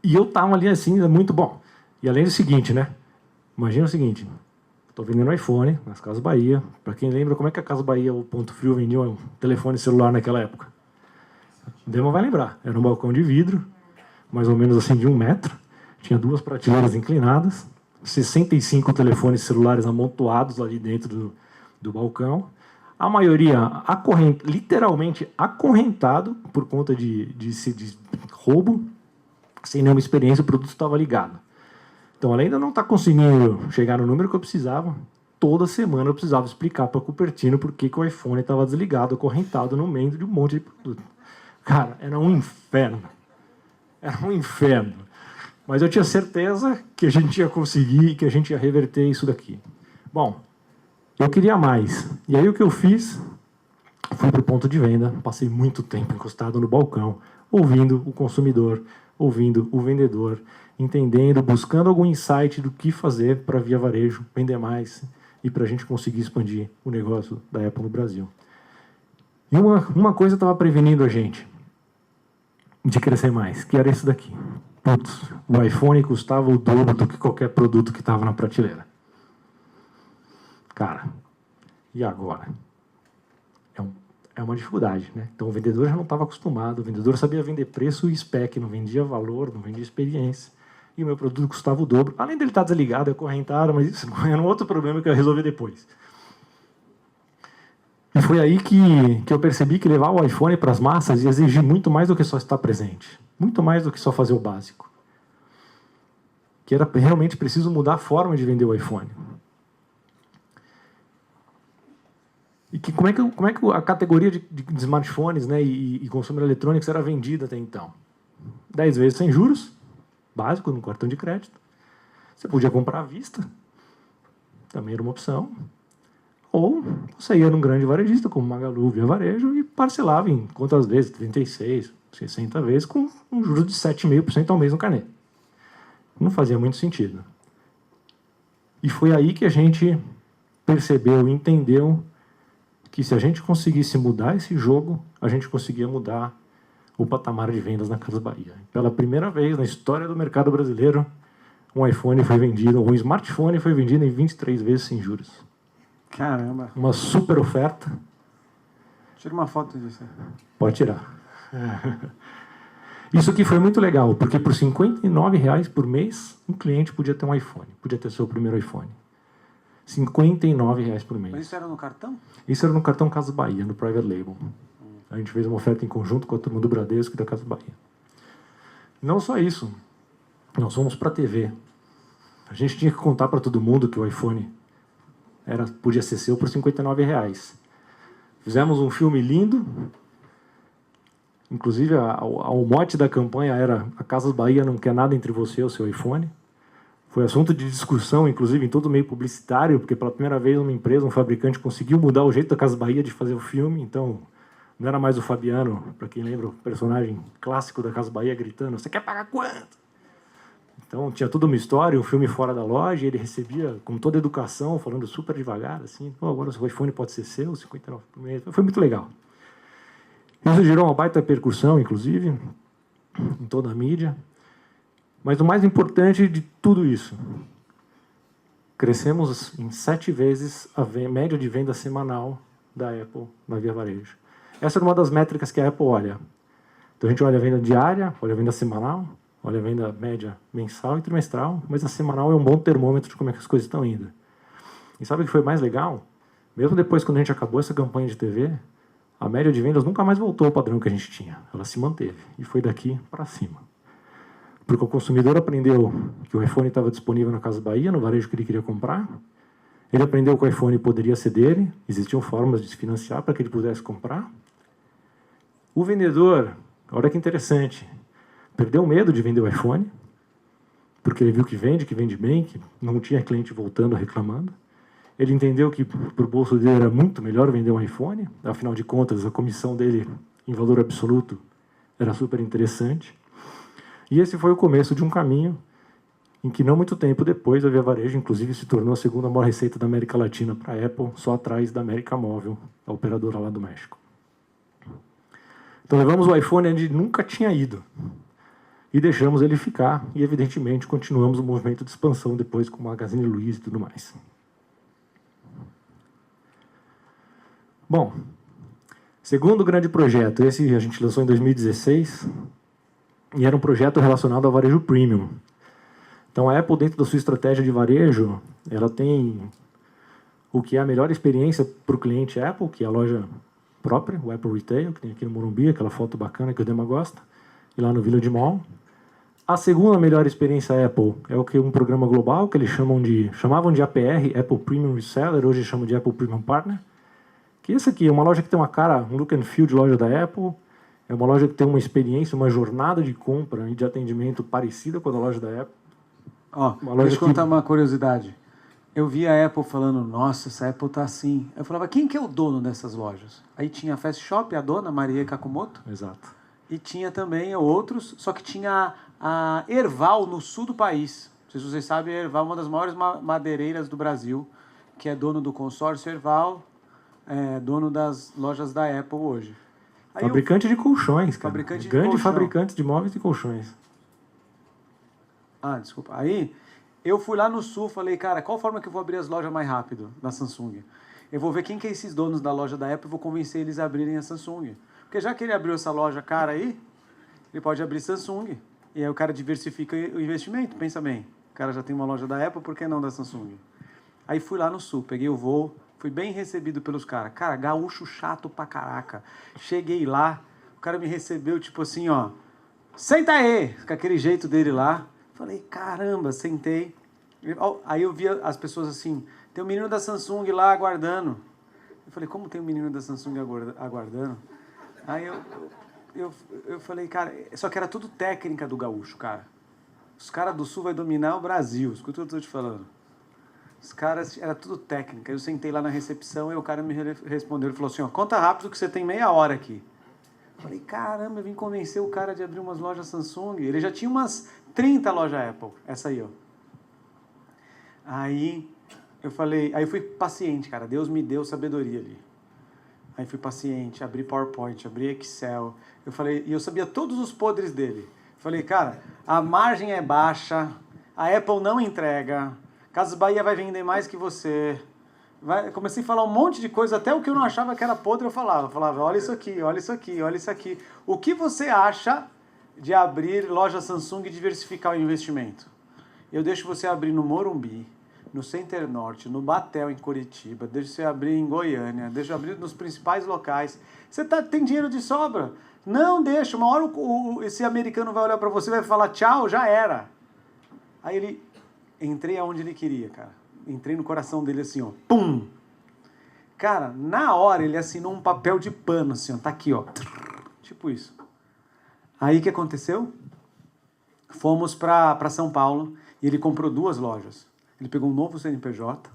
E eu estava ali assim, muito bom. E além do seguinte, né? Imagina o seguinte, estou vendendo iPhone nas Casas Bahia. Para quem lembra, como é que a Casa Bahia, o Ponto Frio, vendia um telefone celular naquela época? O Dema vai lembrar. Era um balcão de vidro, mais ou menos assim de 1 metro. Tinha 2 prateleiras inclinadas, 65 telefones celulares amontoados ali dentro do balcão. A maioria literalmente acorrentado por conta de roubo, sem nenhuma experiência, o produto estava ligado. Então, além de eu não estar conseguindo chegar no número que eu precisava, toda semana eu precisava explicar para a Cupertino por que o iPhone estava desligado, acorrentado no meio de um monte de produto. Cara, era um inferno. Era um inferno. Mas eu tinha certeza que a gente ia conseguir, que a gente ia reverter isso daqui. Bom, eu queria mais. E aí o que eu fiz? Fui para o ponto de venda, passei muito tempo encostado no balcão, ouvindo o consumidor, ouvindo o vendedor, entendendo, buscando algum insight do que fazer para Via Varejo vender mais e para a gente conseguir expandir o negócio da Apple no Brasil. E uma coisa estava prevenindo a gente de crescer mais, que era isso daqui. Putz, o iPhone custava o dobro do que qualquer produto que estava na prateleira. Cara, e agora? É uma dificuldade, né? Então o vendedor já não estava acostumado, o vendedor sabia vender preço e spec, não vendia valor, não vendia experiência. E o meu produto custava o dobro. Além dele estar desligado, acorrentado, mas isso era um outro problema que eu ia resolver depois. E foi aí que eu percebi que levar o iPhone para as massas ia exigir muito mais do que só estar presente. Muito mais do que só fazer o básico. Que era realmente preciso mudar a forma de vender o iPhone. E como é que a categoria de smartphones, né, e consumo eletrônicos era vendida até então? 10 vezes sem juros, básico, no cartão de crédito. Você podia comprar à vista, também era uma opção. Ou você ia num grande varejista, como Magalu, Via Varejo, e parcelava em quantas vezes? 36, 60 vezes, com um juros de 7,5% ao mês no carnê. Não fazia muito sentido. E foi aí que a gente percebeu, entendeu, que se a gente conseguisse mudar esse jogo, a gente conseguia mudar o patamar de vendas na Casas Bahia. Pela primeira vez na história do mercado brasileiro, um iPhone foi vendido, um smartphone foi vendido em 23 vezes sem juros. Caramba. Uma super oferta. Tira uma foto disso. Pode tirar. Isso aqui foi muito legal, porque por R$59 por mês, um cliente podia ter um iPhone, podia ter seu primeiro iPhone. R$59 por mês. Mas isso era no cartão? Isso era no cartão Casas Bahia, no Private Label. A gente fez uma oferta em conjunto com a turma do Bradesco e da Casas Bahia. Não só isso, nós fomos para a TV. A gente tinha que contar para todo mundo que o iPhone podia ser seu por R$59. Fizemos um filme lindo. Inclusive, o mote da campanha era: a Casas Bahia não quer nada entre você e o seu iPhone. Foi assunto de discussão, inclusive, em todo o meio publicitário, porque pela primeira vez uma empresa, um fabricante, conseguiu mudar o jeito da Casas Bahia de fazer o filme. Então, não era mais o Fabiano, para quem lembra, o personagem clássico da Casas Bahia, gritando: você quer pagar quanto? Então, tinha toda uma história, um filme fora da loja, e ele recebia com toda a educação, falando super devagar, assim: agora o seu iPhone pode ser seu, 59 por mês. Foi muito legal. Isso gerou uma baita repercussão, inclusive, em toda a mídia. Mas o mais importante de tudo isso, crescemos em 7 vezes a média de venda semanal da Apple na Via Varejo. Essa é uma das métricas que a Apple olha. Então a gente olha a venda diária, olha a venda semanal, olha a venda média mensal e trimestral, mas a semanal é um bom termômetro de como é que as coisas estão indo. E sabe o que foi mais legal? Mesmo depois, quando a gente acabou essa campanha de TV, a média de vendas nunca mais voltou ao padrão que a gente tinha. Ela se manteve. E foi daqui para cima. Porque o consumidor aprendeu que o iPhone estava disponível na Casas Bahia, no varejo que ele queria comprar. Ele aprendeu que o iPhone poderia ser dele. Existiam formas de se financiar para que ele pudesse comprar. O vendedor, olha que interessante, perdeu o medo de vender o iPhone, porque ele viu que vende bem, que não tinha cliente voltando reclamando. Ele entendeu que para o bolso dele era muito melhor vender um iPhone. Afinal de contas, a comissão dele, em valor absoluto, era super interessante. E esse foi o começo de um caminho em que, não muito tempo depois, a Via Varejo, inclusive, se tornou a segunda maior receita da América Latina para a Apple, só atrás da América Móvel, a operadora lá do México. Então, levamos o iPhone onde nunca tinha ido e deixamos ele ficar. E, evidentemente, continuamos o movimento de expansão depois com o Magazine Luiza e tudo mais. Bom, segundo grande projeto, esse a gente lançou em 2016, e era um projeto relacionado ao varejo premium. Então, a Apple, dentro da sua estratégia de varejo, ela tem o que é a melhor experiência para o cliente Apple, que é a loja própria, o Apple Retail, que tem aqui no Morumbi, aquela foto bacana que o Dema gosta, e lá no Village Mall. A segunda melhor experiência Apple é o que um programa global, que eles chamavam de APR, Apple Premium Reseller, hoje chamam de Apple Premium Partner, que esse aqui é uma loja que tem uma cara, um look and feel de loja da Apple. É uma loja que tem uma experiência, uma jornada de compra e de atendimento parecida com a da loja da Apple. Ó, deixa eu contar uma curiosidade. Eu vi a Apple falando: nossa, essa Apple tá assim. Eu falava: quem que é o dono dessas lojas? Aí tinha a Fast Shop, a dona, Maria Kakumoto. Exato. E tinha também outros, só que tinha a Erval, no sul do país. Não sei se vocês sabem, a Erval é uma das maiores madeireiras do Brasil, que é dono do consórcio Erval, dono das lojas da Apple hoje. Aí fabricante de colchões, cara. Fabricante de grande colchão. fabricante de móveis e colchões. Ah, desculpa. Aí eu fui lá no sul, falei: cara, qual forma que eu vou abrir as lojas mais rápido da Samsung? Eu vou ver quem que é esses donos da loja da Apple e vou convencer eles a abrirem a Samsung. Porque já que ele abriu essa loja cara aí, ele pode abrir Samsung. E aí o cara diversifica o investimento. Pensa bem, o cara já tem uma loja da Apple, por que não da Samsung? Aí fui lá no sul, peguei o voo, fui bem recebido pelos caras. Cara, gaúcho chato pra caraca. Cheguei lá, o cara me recebeu tipo assim, ó: senta aí! Com aquele jeito dele lá. Falei: caramba, sentei. Aí eu via as pessoas assim: tem um menino da Samsung lá aguardando. Eu falei, como tem um menino da Samsung aguardando? Aí eu falei, cara, só que era tudo técnica do gaúcho, cara. Os caras do Sul vai dominar o Brasil, escuta o que eu tô te falando. Os caras, era tudo técnica. Eu sentei lá na recepção e o cara me respondeu, ele falou assim, ó, conta rápido que você tem meia hora aqui. Eu falei, caramba, eu vim convencer o cara de abrir umas lojas Samsung. Ele já tinha umas 30 lojas Apple, essa aí, ó. Aí eu falei, aí eu fui paciente, cara, Deus me deu sabedoria ali. Aí fui paciente, abri PowerPoint, abri Excel. Eu falei, e eu sabia todos os podres dele. Eu falei, cara, a margem é baixa, a Apple não entrega, Casas Bahia vai vender mais que você. Comecei a falar um monte de coisa, até o que eu não achava que era podre eu falava. Eu falava, olha isso aqui, olha isso aqui, olha isso aqui. O que você acha de abrir loja Samsung e diversificar o investimento? Eu deixo você abrir no Morumbi, no Center Norte, no Batel, em Curitiba, deixa você abrir em Goiânia, deixa eu abrir nos principais locais. Você tem dinheiro de sobra? Não deixa, uma hora esse americano vai olhar para você e vai falar tchau, já era. Aí entrei aonde ele queria, cara. Entrei no coração dele assim, ó, pum! Cara, na hora ele assinou um papel de pano, assim, ó, tá aqui, ó, tipo isso. Aí o que aconteceu? Fomos para São Paulo e ele comprou 2 lojas. Ele pegou um novo CNPJ,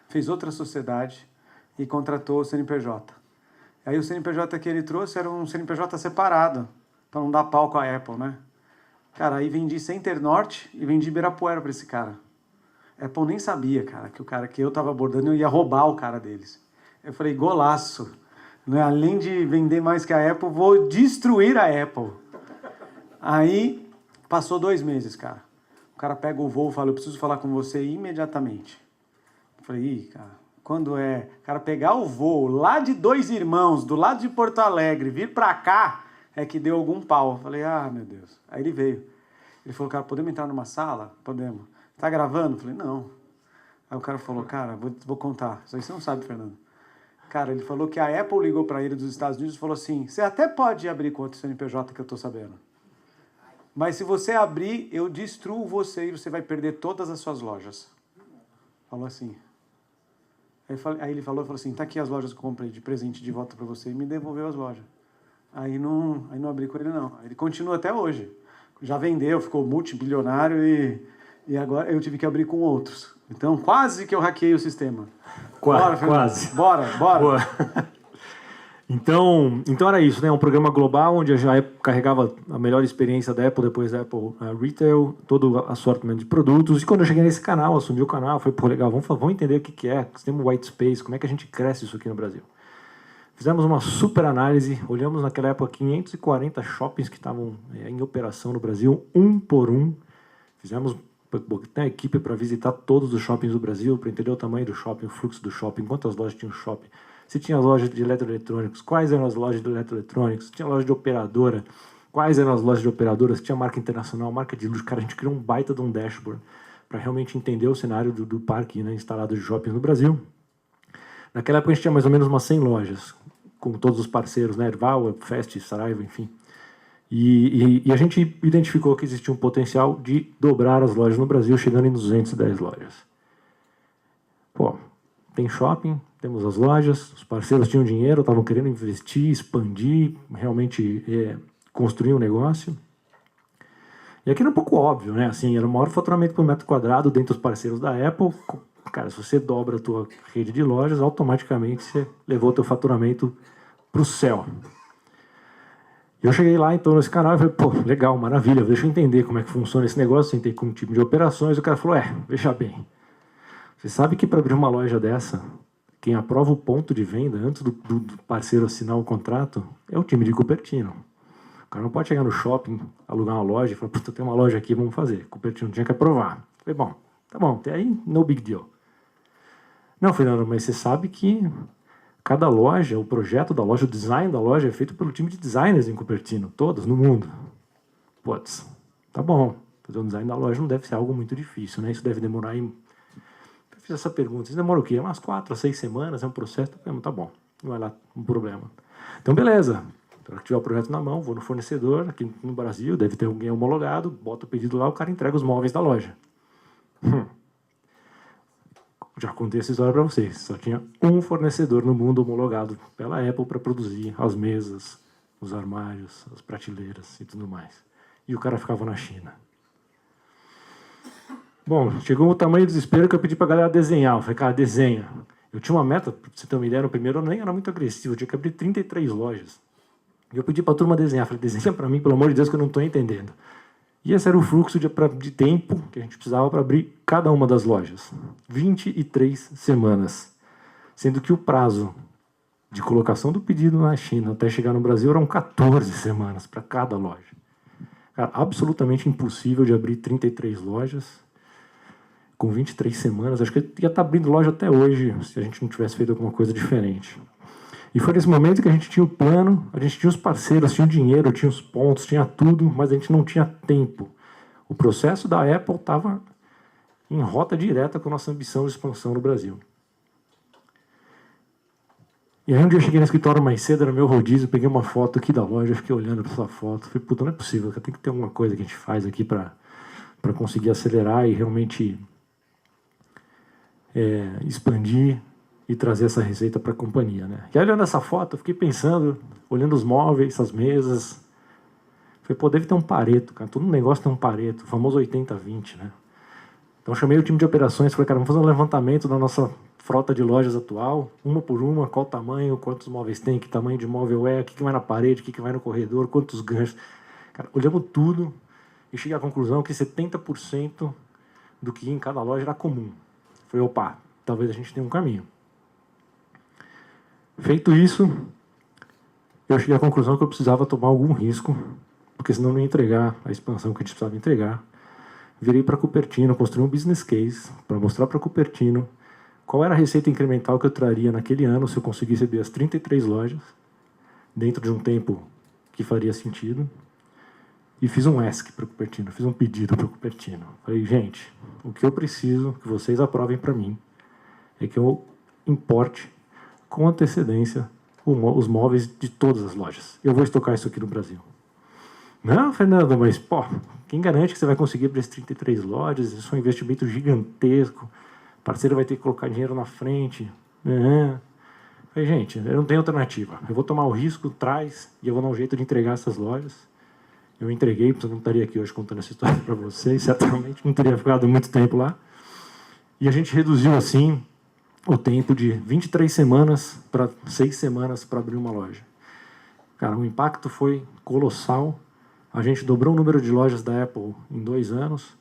fez outra sociedade e contratou o CNPJ. Aí o CNPJ que ele trouxe era um CNPJ separado, para não dar pau com a Apple, né? Cara, aí vendi Center Norte e vendi Ibirapuera para esse cara. A Apple nem sabia, cara, que o cara que eu estava abordando eu ia roubar o cara deles. Eu falei, golaço. Né? Além de vender mais que a Apple, vou destruir a Apple. Aí passou 2 meses, cara. O cara pega o voo e fala, eu preciso falar com você imediatamente. Eu falei, ih, cara, quando é? O cara pegar o voo lá de Dois Irmãos, do lado de Porto Alegre, vir pra cá, é que deu algum pau. Eu falei, ah, meu Deus. Aí ele veio. Ele falou, cara, podemos entrar numa sala? Podemos. Tá gravando? Eu falei, não. Aí o cara falou, cara, vou contar. Isso aí você não sabe, Fernando. Cara, ele falou que a Apple ligou pra ele dos Estados Unidos e falou assim, você até pode abrir com outro CNPJ que eu tô sabendo. Mas se você abrir, eu destruo você e você vai perder todas as suas lojas. Falou assim. Aí ele falou assim, tá aqui as lojas que eu comprei de presente de volta para você, e me devolveu as lojas. Aí não abri com ele, não. Ele continua até hoje. Já vendeu, ficou multibilionário e agora eu tive que abrir com outros. Então quase que eu hackeei o sistema. Quase. Bora. Boa. Então era isso, né? Um programa global onde eu já carregava a melhor experiência da Apple, depois da Apple Retail, todo o assortimento de produtos. E quando eu cheguei nesse canal, assumi o canal, falei, pô, legal, vamos entender o que é, se tem um white space, como é que a gente cresce isso aqui no Brasil. Fizemos uma super análise, olhamos naquela época 540 shoppings que estavam em operação no Brasil, um por um. Fizemos uma equipe para visitar todos os shoppings do Brasil, para entender o tamanho do shopping, o fluxo do shopping, quantas lojas tinha o shopping. Se tinha lojas de eletroeletrônicos, quais eram as lojas de eletroeletrônicos, se tinha loja de operadora, quais eram as lojas de operadoras, se tinha marca internacional, marca de luxo. Cara, a gente criou um baita de um dashboard para realmente entender o cenário do parque, né, instalado de shoppings no Brasil. Naquela época a gente tinha mais ou menos umas 100 lojas, com todos os parceiros, né, Erval, Fest, Saraiva, enfim. E a gente identificou que existia um potencial de dobrar as lojas no Brasil, chegando em 210 lojas. Pô, tem shopping, temos as lojas, os parceiros tinham dinheiro, estavam querendo investir, expandir, realmente construir um negócio. E aqui era um pouco óbvio, né? Assim, era o maior faturamento por metro quadrado dentro dos parceiros da Apple. Cara, se você dobra a tua rede de lojas, automaticamente você levou o teu faturamento para o céu. Eu cheguei lá, então, nesse canal e falei, pô, legal, maravilha, deixa eu entender como é que funciona esse negócio, sentei com um time de operações, o cara falou, veja bem, você sabe que para abrir uma loja dessa, quem aprova o ponto de venda antes do parceiro assinar o contrato é o time de Cupertino. O cara não pode chegar no shopping, alugar uma loja e falar, puta, tem uma loja aqui, vamos fazer. Cupertino tinha que aprovar. Eu falei, bom, tá bom, até aí, no big deal. Não, Fernando, mas você sabe que cada loja, o projeto da loja, o design da loja é feito pelo time de designers em Cupertino, todos no mundo. Putz, tá bom, fazer um design da loja não deve ser algo muito difícil, né? Isso deve demorar aí. Eu fiz essa pergunta, isso demora o quê? Umas 4 a 6 semanas, é um processo, tá bom, não é lá um problema. Então, beleza, se tiver o projeto na mão, vou no fornecedor, aqui no Brasil, deve ter alguém homologado, bota o pedido lá, o cara entrega os móveis da loja. já contei essa história para vocês. Só tinha um fornecedor no mundo homologado pela Apple para produzir as mesas, os armários, as prateleiras e tudo mais. E o cara ficava na China. Bom, chegou o tamanho do desespero que eu pedi para a galera desenhar. Eu falei, cara, desenha. Eu tinha uma meta, para você ter uma ideia, no primeiro ano nem era muito agressivo, eu tinha que abrir 33 lojas. E eu pedi para a turma desenhar. Eu falei, desenha para mim, pelo amor de Deus, que eu não estou entendendo. E esse era o fluxo de tempo que a gente precisava para abrir cada uma das lojas. 23 semanas. Sendo que o prazo de colocação do pedido na China até chegar no Brasil eram 14 semanas para cada loja. Cara, absolutamente impossível de abrir 33 lojas com 23 semanas. Acho que ia estar abrindo loja até hoje se a gente não tivesse feito alguma coisa diferente. E foi nesse momento que a gente tinha o plano, a gente tinha os parceiros, tinha o dinheiro, tinha os pontos, tinha tudo, mas a gente não tinha tempo. O processo da Apple estava em rota direta com a nossa ambição de expansão no Brasil. E aí um dia eu cheguei no escritório mais cedo, era meu rodízio, peguei uma foto aqui da loja, fiquei olhando para essa foto, falei, puta, não é possível, tem que ter alguma coisa que a gente faz aqui para conseguir acelerar e realmente expandir e trazer essa receita para a companhia, né? E aí, olhando essa foto, eu fiquei pensando, olhando os móveis, as mesas, falei, pô, deve ter um Pareto, cara, todo negócio tem um Pareto, o famoso 80-20, né? Então eu chamei o time de operações, falei, cara, vamos fazer um levantamento da nossa frota de lojas atual, uma por uma, qual o tamanho, quantos móveis tem, que tamanho de móvel é, o que vai na parede, o que vai no corredor, quantos ganchos. Cara, olhamos tudo e cheguei à conclusão que 70% do que ia em cada loja era comum. Falei, opa, talvez a gente tenha um caminho. Feito isso, eu cheguei à conclusão que eu precisava tomar algum risco, porque senão não ia entregar a expansão que a gente precisava entregar. Virei para a Cupertino, construí um business case para mostrar para a Cupertino qual era a receita incremental que eu traria naquele ano se eu conseguisse abrir as 33 lojas, dentro de um tempo que faria sentido. E fiz um ask para o Cupertino, fiz um pedido para o Cupertino. Falei, gente, o que eu preciso que vocês aprovem para mim é que eu importe com antecedência os móveis de todas as lojas. Eu vou estocar isso aqui no Brasil. Não, Fernando, mas pô, quem garante que você vai conseguir abrir as 33 lojas? Isso é um investimento gigantesco. O parceiro vai ter que colocar dinheiro na frente. Falei, gente, eu não tenho alternativa. Eu vou tomar o risco, traz, e eu vou dar um jeito de entregar essas lojas. Eu entreguei, porque eu não estaria aqui hoje contando essa história para vocês, certamente não teria ficado muito tempo lá. E a gente reduziu, assim, o tempo de 23 semanas para 6 semanas para abrir uma loja. Cara, o impacto foi colossal. A gente dobrou o número de lojas da Apple em 2 anos,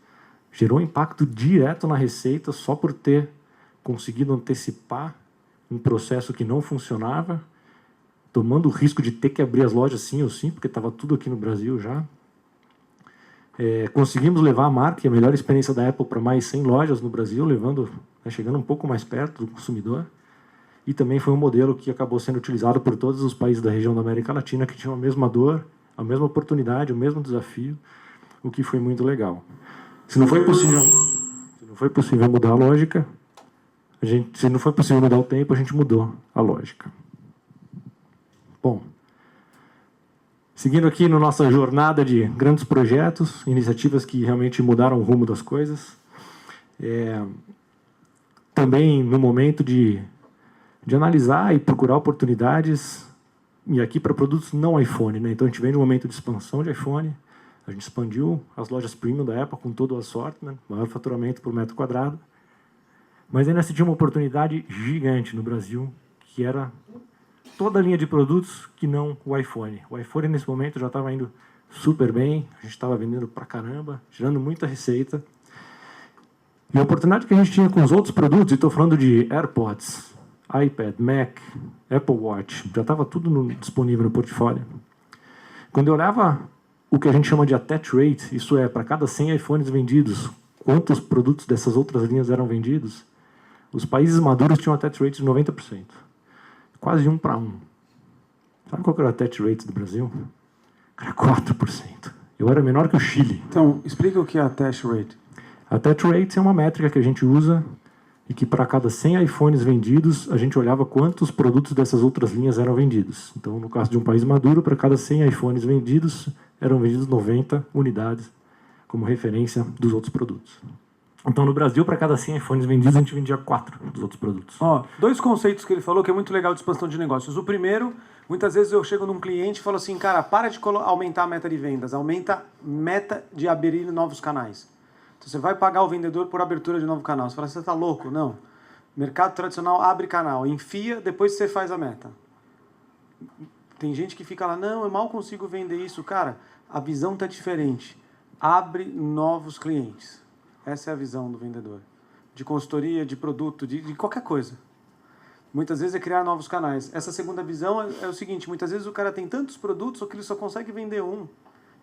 gerou impacto direto na receita só por ter conseguido antecipar um processo que não funcionava, tomando o risco de ter que abrir as lojas sim ou sim, porque estava tudo aqui no Brasil já. Conseguimos levar a marca e a melhor experiência da Apple para mais 100 lojas no Brasil, chegando um pouco mais perto do consumidor. E também foi um modelo que acabou sendo utilizado por todos os países da região da América Latina que tinham a mesma dor, a mesma oportunidade, o mesmo desafio, o que foi muito legal. Se não foi possível mudar a lógica, se não foi possível mudar o tempo, a gente mudou a lógica. Bom, seguindo aqui na nossa jornada de grandes projetos, iniciativas que realmente mudaram o rumo das coisas, também no momento de analisar e procurar oportunidades, e aqui para produtos não iPhone, né? Então a gente vem de um momento de expansão de iPhone, a gente expandiu as lojas premium da Apple com todo o assortment, maior faturamento por metro quadrado, mas ainda se tinha uma oportunidade gigante no Brasil, que era toda a linha de produtos que não o iPhone. O iPhone, nesse momento, já estava indo super bem, a gente estava vendendo pra caramba, gerando muita receita. E a oportunidade que a gente tinha com os outros produtos, e estou falando de AirPods, iPad, Mac, Apple Watch, já estava tudo disponível no portfólio. Quando eu olhava o que a gente chama de attach rate, isso é, para cada 100 iPhones vendidos, quantos produtos dessas outras linhas eram vendidos, os países maduros tinham attach rate de 90%. Quase 1 para 1. Sabe qual que era o attach rate do Brasil? Era 4%. Eu era menor que o Chile. Então, explica o que é attach rate. Attach rate é uma métrica que a gente usa e que para cada 100 iPhones vendidos, a gente olhava quantos produtos dessas outras linhas eram vendidos. Então, no caso de um país maduro, para cada 100 iPhones vendidos, eram vendidos 90 unidades como referência dos outros produtos. Então, no Brasil, para cada 100 iPhones vendidos, a gente vendia 4 dos outros produtos. Ó, 2 conceitos que ele falou que é muito legal de expansão de negócios. O primeiro, muitas vezes eu chego num cliente e falo assim, cara, para de aumentar a meta de vendas, aumenta a meta de abrir novos canais. Então você vai pagar o vendedor por abertura de novo canal. Você fala, você tá louco? Não. Mercado tradicional abre canal, enfia, depois você faz a meta. Tem gente que fica lá, não, eu mal consigo vender isso. Cara, a visão tá diferente. Abre novos clientes. Essa é a visão do vendedor. De consultoria, de produto, de qualquer coisa. Muitas vezes é criar novos canais. Essa segunda visão é o seguinte, muitas vezes o cara tem tantos produtos que ele só consegue vender um,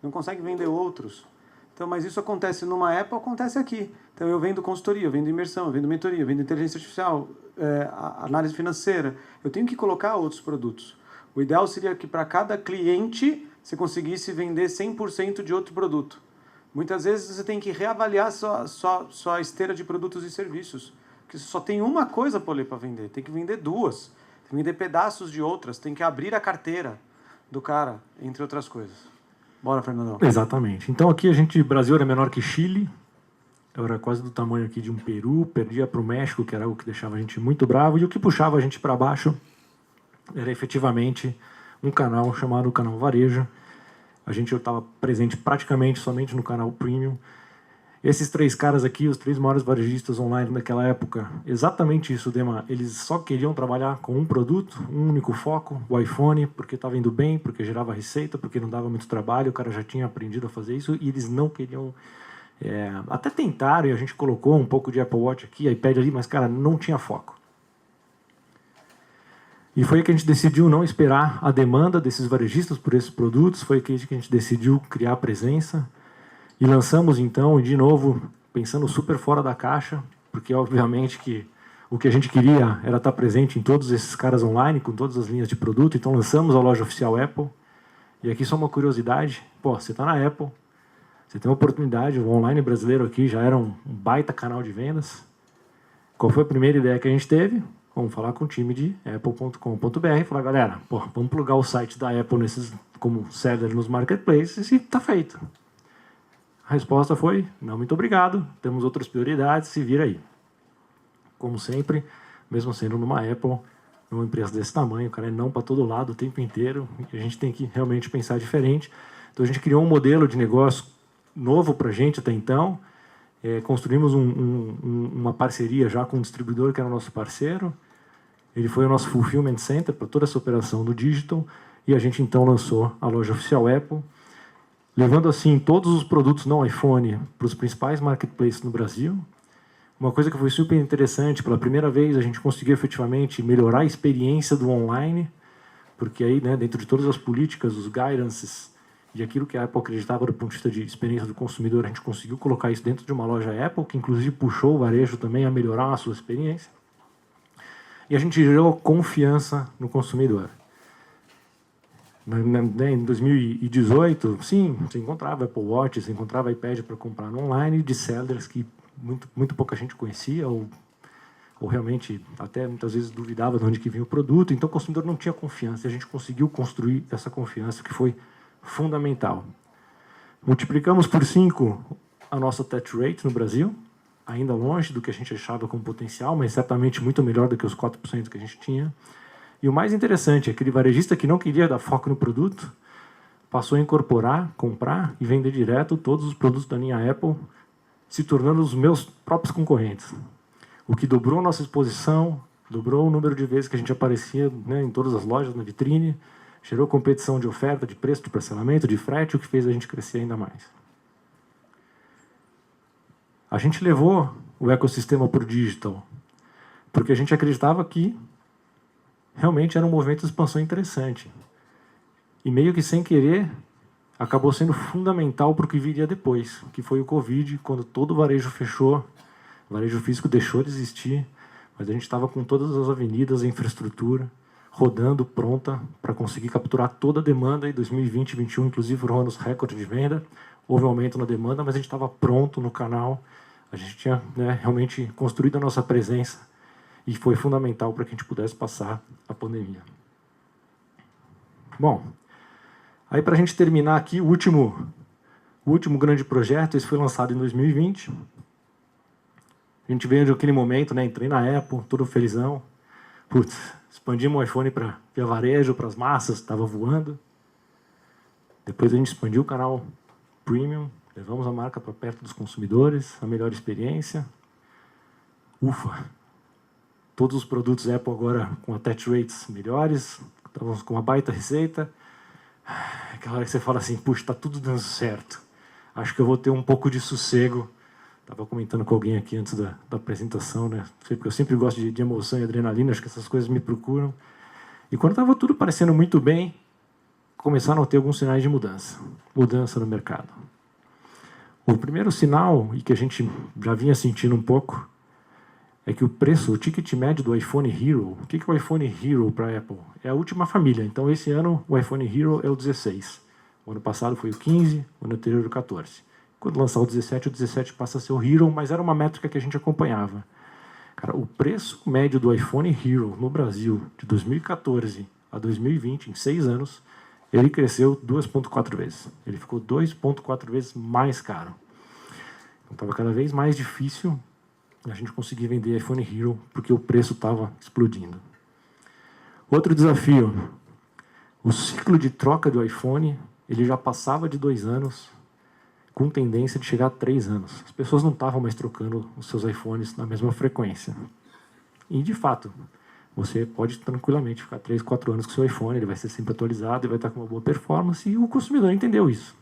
não consegue vender outros. Então, mas isso acontece numa Apple, acontece aqui. Então eu vendo consultoria, eu vendo imersão, eu vendo mentoria, eu vendo inteligência artificial, análise financeira. Eu tenho que colocar outros produtos. O ideal seria que para cada cliente você conseguisse vender 100% de outro produto. Muitas vezes você tem que reavaliar sua esteira de produtos e serviços. Porque você só tem uma coisa para vender. Tem que vender 2. Tem que vender pedaços de outras. Tem que abrir a carteira do cara, entre outras coisas. Bora, Fernandão. Exatamente. Então aqui o Brasil era menor que Chile. Eu era quase do tamanho aqui de um Peru. Perdia para o México, que era o que deixava a gente muito bravo. E o que puxava a gente para baixo era efetivamente um canal chamado Canal Varejo. A gente estava presente praticamente somente no canal Premium. Esses 3 caras aqui, os 3 maiores varejistas online naquela época, exatamente isso, Dema. Eles só queriam trabalhar com um produto, um único foco, o iPhone, porque estava indo bem, porque gerava receita, porque não dava muito trabalho, o cara já tinha aprendido a fazer isso, e eles não queriam... até tentaram, e a gente colocou um pouco de Apple Watch aqui, iPad ali, mas, cara, não tinha foco. E foi aí que a gente decidiu não esperar a demanda desses varejistas por esses produtos, foi aí que a gente decidiu criar presença e lançamos então, de novo, pensando super fora da caixa, porque obviamente que o que a gente queria era estar presente em todos esses caras online, com todas as linhas de produto, então lançamos a loja oficial Apple. E aqui só uma curiosidade, você está na Apple, você tem uma oportunidade, o online brasileiro aqui já era um baita canal de vendas. Qual foi a primeira ideia que a gente teve? Vamos falar com o time de apple.com.br e falar, galera, vamos plugar o site da Apple como seller nos marketplaces e está feito. A resposta foi, não, muito obrigado, temos outras prioridades, se vira aí. Como sempre, mesmo sendo numa Apple, numa empresa desse tamanho, o cara é não para todo lado o tempo inteiro, e a gente tem que realmente pensar diferente. Então a gente criou um modelo de negócio novo para a gente até então, construímos uma parceria já com um distribuidor que era o nosso parceiro. Ele foi o nosso fulfillment center para toda essa operação do digital. E a gente então lançou a loja oficial Apple, levando assim todos os produtos não iPhone para os principais marketplaces no Brasil. Uma coisa que foi super interessante, pela primeira vez a gente conseguiu efetivamente melhorar a experiência do online, porque aí, dentro de todas as políticas, os guidances, de aquilo que a Apple acreditava do ponto de vista de experiência do consumidor, a gente conseguiu colocar isso dentro de uma loja Apple, que inclusive puxou o varejo também a melhorar a sua experiência. E a gente gerou confiança no consumidor. Em 2018, sim, você encontrava Apple Watch, você encontrava iPad para comprar no online, de sellers que muito pouca gente conhecia, ou realmente até muitas vezes duvidava de onde que vinha o produto. Então o consumidor não tinha confiança, e a gente conseguiu construir essa confiança, que foi fundamental. Multiplicamos por 5 a nossa attach rate no Brasil, ainda longe do que a gente achava como potencial, mas certamente muito melhor do que os 4% que a gente tinha. E o mais interessante, aquele varejista que não queria dar foco no produto, passou a incorporar, comprar e vender direto todos os produtos da linha Apple, se tornando os meus próprios concorrentes. O que dobrou a nossa exposição, dobrou o número de vezes que a gente aparecia em todas as lojas, na vitrine, gerou competição de oferta, de preço, de parcelamento, de frete, o que fez a gente crescer ainda mais. A gente levou o ecossistema para o digital, porque a gente acreditava que realmente era um movimento de expansão interessante. E meio que sem querer, acabou sendo fundamental para o que viria depois, que foi o Covid, quando todo o varejo fechou, o varejo físico deixou de existir, mas a gente estava com todas as avenidas, a infraestrutura, rodando, pronta para conseguir capturar toda a demanda. Em 2020 e 2021, inclusive, foram anos recorde de venda. Houve um aumento na demanda, mas a gente estava pronto no canal. A gente tinha realmente construído a nossa presença e foi fundamental para que a gente pudesse passar a pandemia. Bom, aí para a gente terminar aqui, o último grande projeto, esse foi lançado em 2020. A gente veio daquele momento, né? Entrei na Apple, todo felizão. Putz, expandimos o iPhone para via varejo, para as massas, estava voando. Depois a gente expandiu o canal Premium, levamos a marca para perto dos consumidores, a melhor experiência. Ufa! Todos os produtos Apple agora com attach rates melhores, estávamos com uma baita receita. Aquela hora que você fala assim, puxa, está tudo dando certo. Acho que eu vou ter um pouco de sossego. Estava comentando com alguém aqui antes da apresentação, né? Porque eu sempre gosto de emoção e adrenalina, acho que essas coisas me procuram. E quando estava tudo parecendo muito bem, começaram a ter alguns sinais de mudança. Mudança no mercado. O primeiro sinal, e que a gente já vinha sentindo um pouco, é que o preço, o ticket médio do iPhone Hero, o que é o iPhone Hero para a Apple? É a última família. Então, esse ano, o iPhone Hero é o 16. O ano passado foi o 15, o ano anterior o 14. Quando lançar o 17 passa a ser o Hero, mas era uma métrica que a gente acompanhava. Cara, o preço médio do iPhone Hero no Brasil, de 2014 a 2020, em 6 anos, ele cresceu 2,4 vezes. Ele ficou 2,4 vezes mais caro. Então, estava cada vez mais difícil a gente conseguir vender iPhone Hero, porque o preço estava explodindo. Outro desafio, o ciclo de troca do iPhone, ele já passava de 2 anos, com tendência de chegar a 3 anos. As pessoas não estavam mais trocando os seus iPhones na mesma frequência. E, de fato, você pode tranquilamente ficar 3, 4 anos com o seu iPhone, ele vai ser sempre atualizado, ele vai estar com uma boa performance, e o consumidor entendeu isso.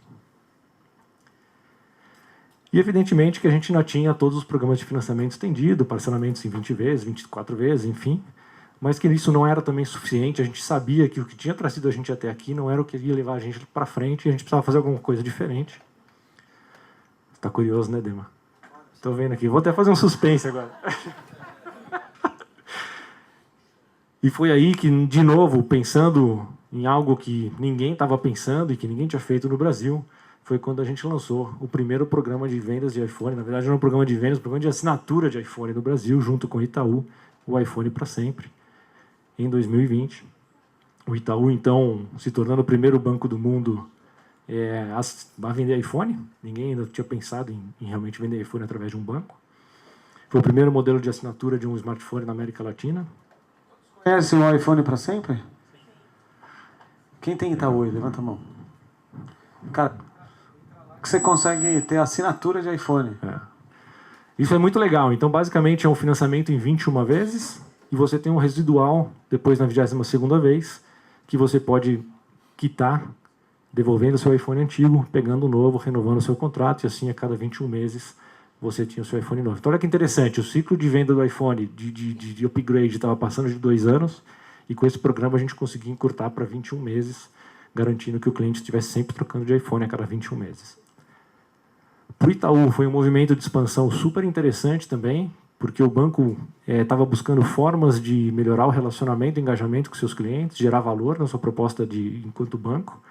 E, evidentemente, que a gente ainda tinha todos os programas de financiamento estendido, parcelamentos em 20 vezes, 24 vezes, enfim, mas que isso não era também suficiente. A gente sabia que o que tinha trazido a gente até aqui não era o que ia levar a gente para frente, e a gente precisava fazer alguma coisa diferente. Está curioso, né, Dema? Estou vendo aqui. Vou até fazer um suspense agora. E foi aí que, de novo, pensando em algo que ninguém estava pensando e que ninguém tinha feito no Brasil, foi quando a gente lançou o primeiro programa de vendas de iPhone. Na verdade, não é um programa de vendas, um programa de assinatura de iPhone no Brasil, junto com o Itaú, o iPhone para sempre, em 2020. O Itaú, então, se tornando o primeiro banco do mundo a vender iPhone. Ninguém ainda tinha pensado em realmente vender iPhone através de um banco. Foi o primeiro modelo de assinatura de um smartphone na América Latina. Conhece o iPhone para sempre? Quem tem Itaú aí? Levanta a mão. Cara, que você consegue ter assinatura de iPhone. Isso é muito legal. Então, basicamente, é um financiamento em 21 vezes e você tem um residual depois na 22ª vez que você pode quitar, devolvendo o seu iPhone antigo, pegando o novo, renovando o seu contrato, e assim a cada 21 meses você tinha o seu iPhone novo. Então, olha que interessante, o ciclo de venda do iPhone, de upgrade, estava passando de 2 anos, e com esse programa a gente conseguia encurtar para 21 meses, garantindo que o cliente estivesse sempre trocando de iPhone a cada 21 meses. Para o Itaú, foi um movimento de expansão super interessante também, porque o banco estava buscando formas de melhorar o relacionamento e engajamento com seus clientes, gerar valor na sua proposta enquanto banco.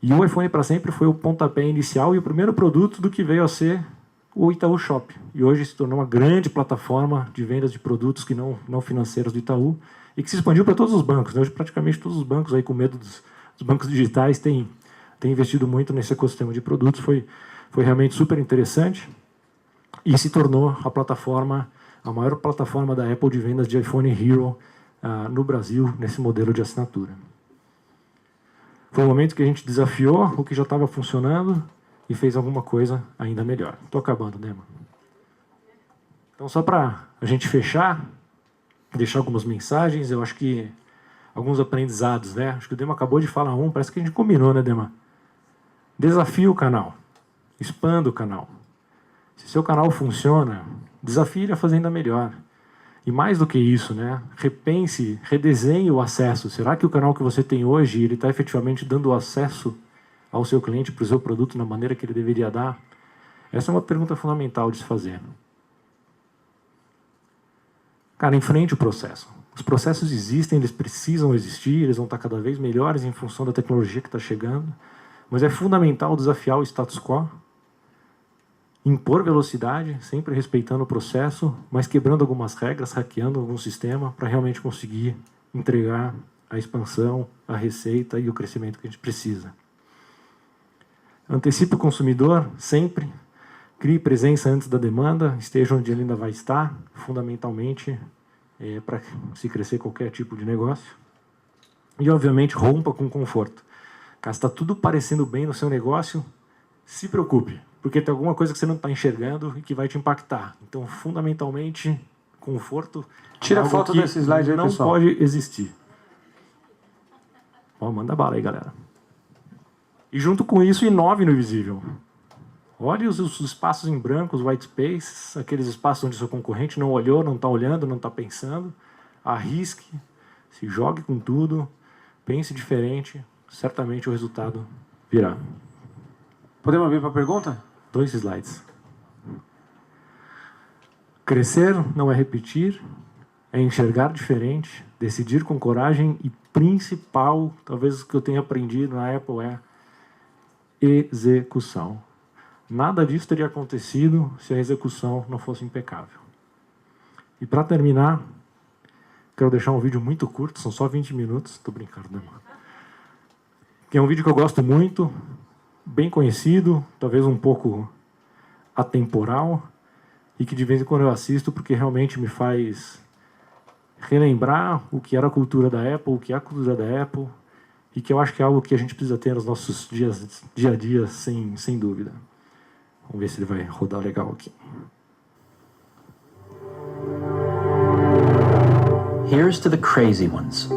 E o iPhone para sempre foi o pontapé inicial e o primeiro produto do que veio a ser o Itaú Shop. E hoje se tornou uma grande plataforma de vendas de produtos que não financeiros do Itaú e que se expandiu para todos os bancos. Hoje praticamente todos os bancos, aí, com medo dos bancos digitais, têm investido muito nesse ecossistema de produtos. Foi realmente super interessante e se tornou a maior plataforma da Apple de vendas de iPhone Hero no Brasil, nesse modelo de assinatura. Foi um momento que a gente desafiou o que já estava funcionando e fez alguma coisa ainda melhor. Estou acabando, né, mano? Então, só para a gente fechar, deixar algumas mensagens, eu acho que alguns aprendizados, né? Acho que o Dema acabou de falar parece que a gente combinou, né, Dema? Desafie o canal, expanda o canal. Se seu canal funciona, desafie ele a fazer ainda melhor. E mais do que isso, né? Repense, redesenhe o acesso. Será que o canal que você tem hoje ele está efetivamente dando acesso ao seu cliente para o seu produto na maneira que ele deveria dar? Essa é uma pergunta fundamental de se fazer. Cara, enfrente o processo. Os processos existem, eles precisam existir, eles vão estar cada vez melhores em função da tecnologia que está chegando, mas é fundamental desafiar o status quo, impor velocidade, sempre respeitando o processo, mas quebrando algumas regras, hackeando algum sistema para realmente conseguir entregar a expansão, a receita e o crescimento que a gente precisa. Antecipe o consumidor sempre, Crie presença antes da demanda, esteja onde ele ainda vai estar, fundamentalmente, para se crescer qualquer tipo de negócio. E, obviamente, rompa com conforto. Caso está tudo parecendo bem no seu negócio, se preocupe, porque tem alguma coisa que você não está enxergando e que vai te impactar. Então, fundamentalmente, conforto. Tira a algo foto que desse slide aí, não pessoal. pode existir. Ó, manda bala aí, galera. E junto com isso, inove no visível. Olhe os espaços em branco, os white spaces, aqueles espaços onde seu concorrente não olhou, não está olhando, não está pensando. Arrisque, se jogue com tudo, pense diferente, certamente o resultado virá. Podemos abrir para pergunta? 2 slides. Crescer não é repetir, é enxergar diferente, decidir com coragem e, principal, talvez o que eu tenha aprendido na Apple é execução. Nada disso teria acontecido se a execução não fosse impecável. E para terminar, quero deixar um vídeo muito curto, são só 20 minutos, estou brincando, né, mano? Que é um vídeo que eu gosto muito, bem conhecido, talvez um pouco atemporal, e que de vez em quando eu assisto porque realmente me faz relembrar o que era a cultura da Apple, o que é a cultura da Apple, e que eu acho que é algo que a gente precisa ter nos nossos dia a dia, sem dúvida. Vamos ver se ele vai rodar legal aqui. Here's to the crazy ones,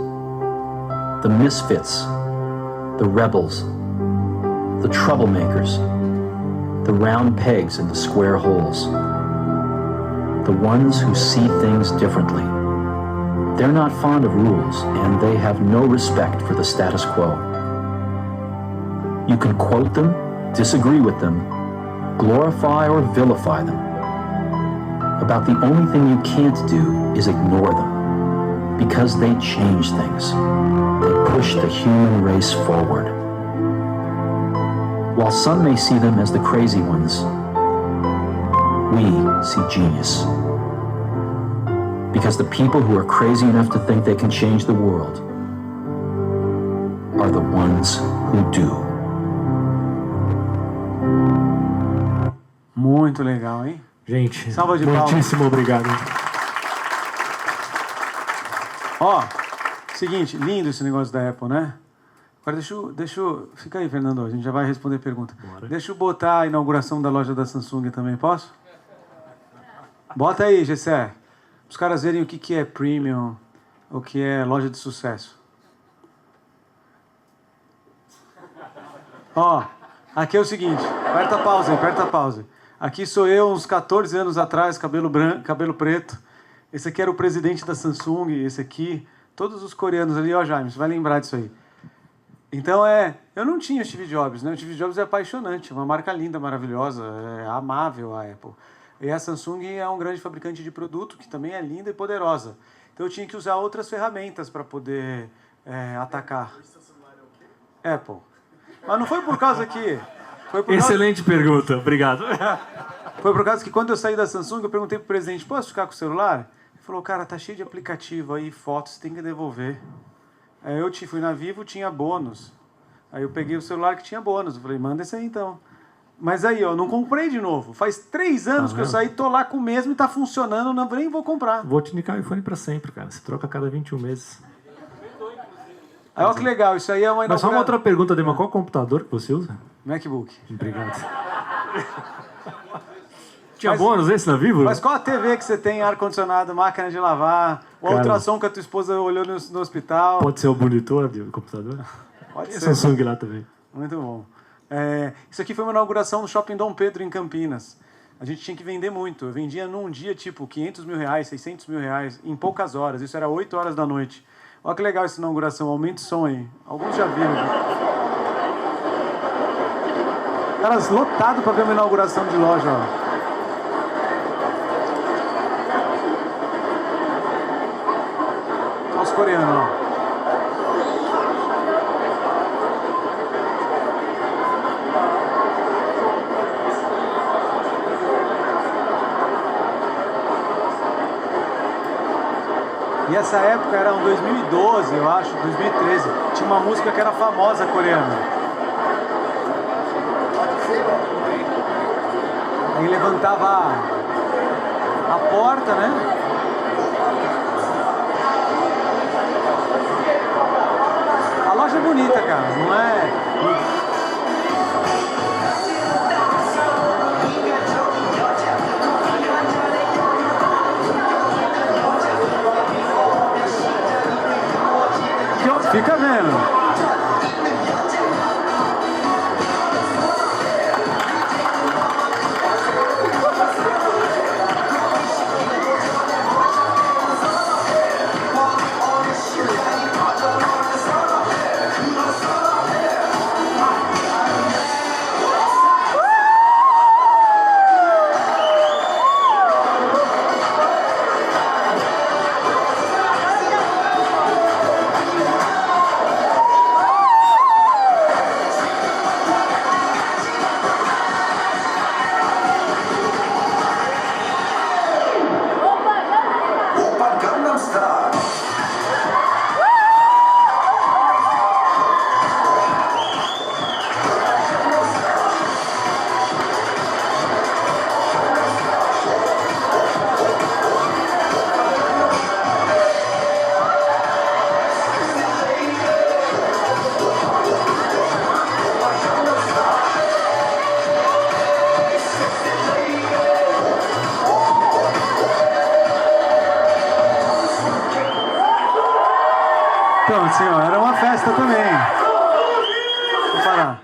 the misfits, the rebels, the troublemakers, the round pegs in the square holes, the ones who see things differently. They're not fond of rules, and they have no respect for the status quo. You can quote them, disagree with them, glorify or vilify them. About the only thing you can't do is ignore them, because they change things. They push the human race forward. While some may see them as the crazy ones, we see genius. Because the people who are crazy enough to think they can change the world are the ones who do. Muito legal, hein? Gente, Salva de palmas. muitíssimo obrigado. Ó, seguinte, lindo esse negócio da Apple, né? Agora deixa eu... Fica aí, Fernando, a gente já vai responder a pergunta. Bora. Deixa eu botar a inauguração da loja da Samsung também, posso? Bota aí, Gessé. Os caras verem o que é premium, o que é loja de sucesso. Ó, aqui é o seguinte, aperta a pausa aí, aperta a pausa. Aqui sou eu, uns 14 anos atrás, cabelo branco, cabelo preto. Esse aqui era o presidente da Samsung, esse aqui, todos os coreanos ali, ó, Jaime, você vai lembrar disso aí. Então, eu não tinha o Steve Jobs, né? O Steve Jobs é apaixonante, uma marca linda, maravilhosa, é amável a Apple. E a Samsung é um grande fabricante de produto, que também é linda e poderosa. Então, eu tinha que usar outras ferramentas para poder atacar. Apple. Mas não foi por causa que... Excelente pergunta, obrigado. Foi por causa que quando eu saí da Samsung, eu perguntei pro presidente, posso ficar com o celular? Ele falou, cara, tá cheio de aplicativo aí, fotos, tem que devolver. Aí eu fui na Vivo, tinha bônus. Aí eu peguei o celular que tinha bônus. Eu falei, manda esse aí então. Mas aí, ó, não comprei de novo. Faz 3 anos que eu saí, tô lá com o mesmo e tá funcionando, não, nem vou comprar. Vou te indicar o iPhone para sempre, cara. Você troca a cada 21 meses. Aí, ó que legal, isso aí é uma Mas só uma inauguração. outra pergunta, Dema. Qual computador que você usa? MacBook. Obrigado. Tinha bônus esse na Vivo? Mas qual a TV que você tem, ar-condicionado, máquina de lavar, o Cara, ultrassom que a tua esposa olhou no hospital? Pode ser o monitor do computador? Pode Tem ser. Samsung lá também. Muito bom. Isso aqui foi uma inauguração no Shopping Dom Pedro, em Campinas. A gente tinha que vender muito. Eu vendia num dia, tipo, 500 mil reais, 600 mil reais, em poucas horas. Isso era 8 horas da noite. Olha que legal essa inauguração. Aumente o som aí. Alguns já viram. Caras lotado para ver uma inauguração de loja. Ó. Olha os coreanos, ó. E essa época era em 2012, eu acho, 2013. Tinha uma música que era famosa coreana. Aí levantava a porta, né? A loja é bonita, cara, não é... Fica vendo. Então, assim, ó, era uma festa também. Vou parar.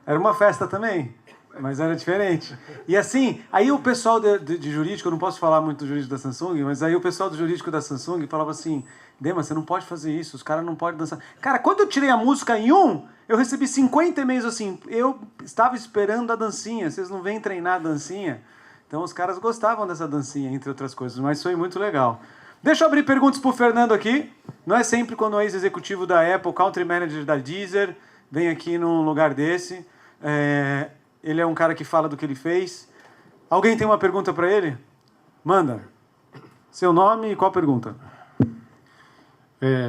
Era uma festa também, mas era diferente. E assim, aí o pessoal de jurídico, eu não posso falar muito do jurídico da Samsung, mas aí o pessoal do jurídico da Samsung falava assim, Dema, você não pode fazer isso, os caras não podem dançar. Cara, quando eu tirei a música em eu recebi 50 e-mails assim, eu estava esperando a dancinha, vocês não vêm treinar a dancinha? Então os caras gostavam dessa dancinha, entre outras coisas, mas foi muito legal. Deixa eu abrir perguntas para o Fernando aqui. Não é sempre quando o ex-executivo da Apple, country manager da Deezer, vem aqui num lugar desse. Ele é um cara que fala do que ele fez. Alguém tem uma pergunta para ele? Manda. Seu nome e qual pergunta?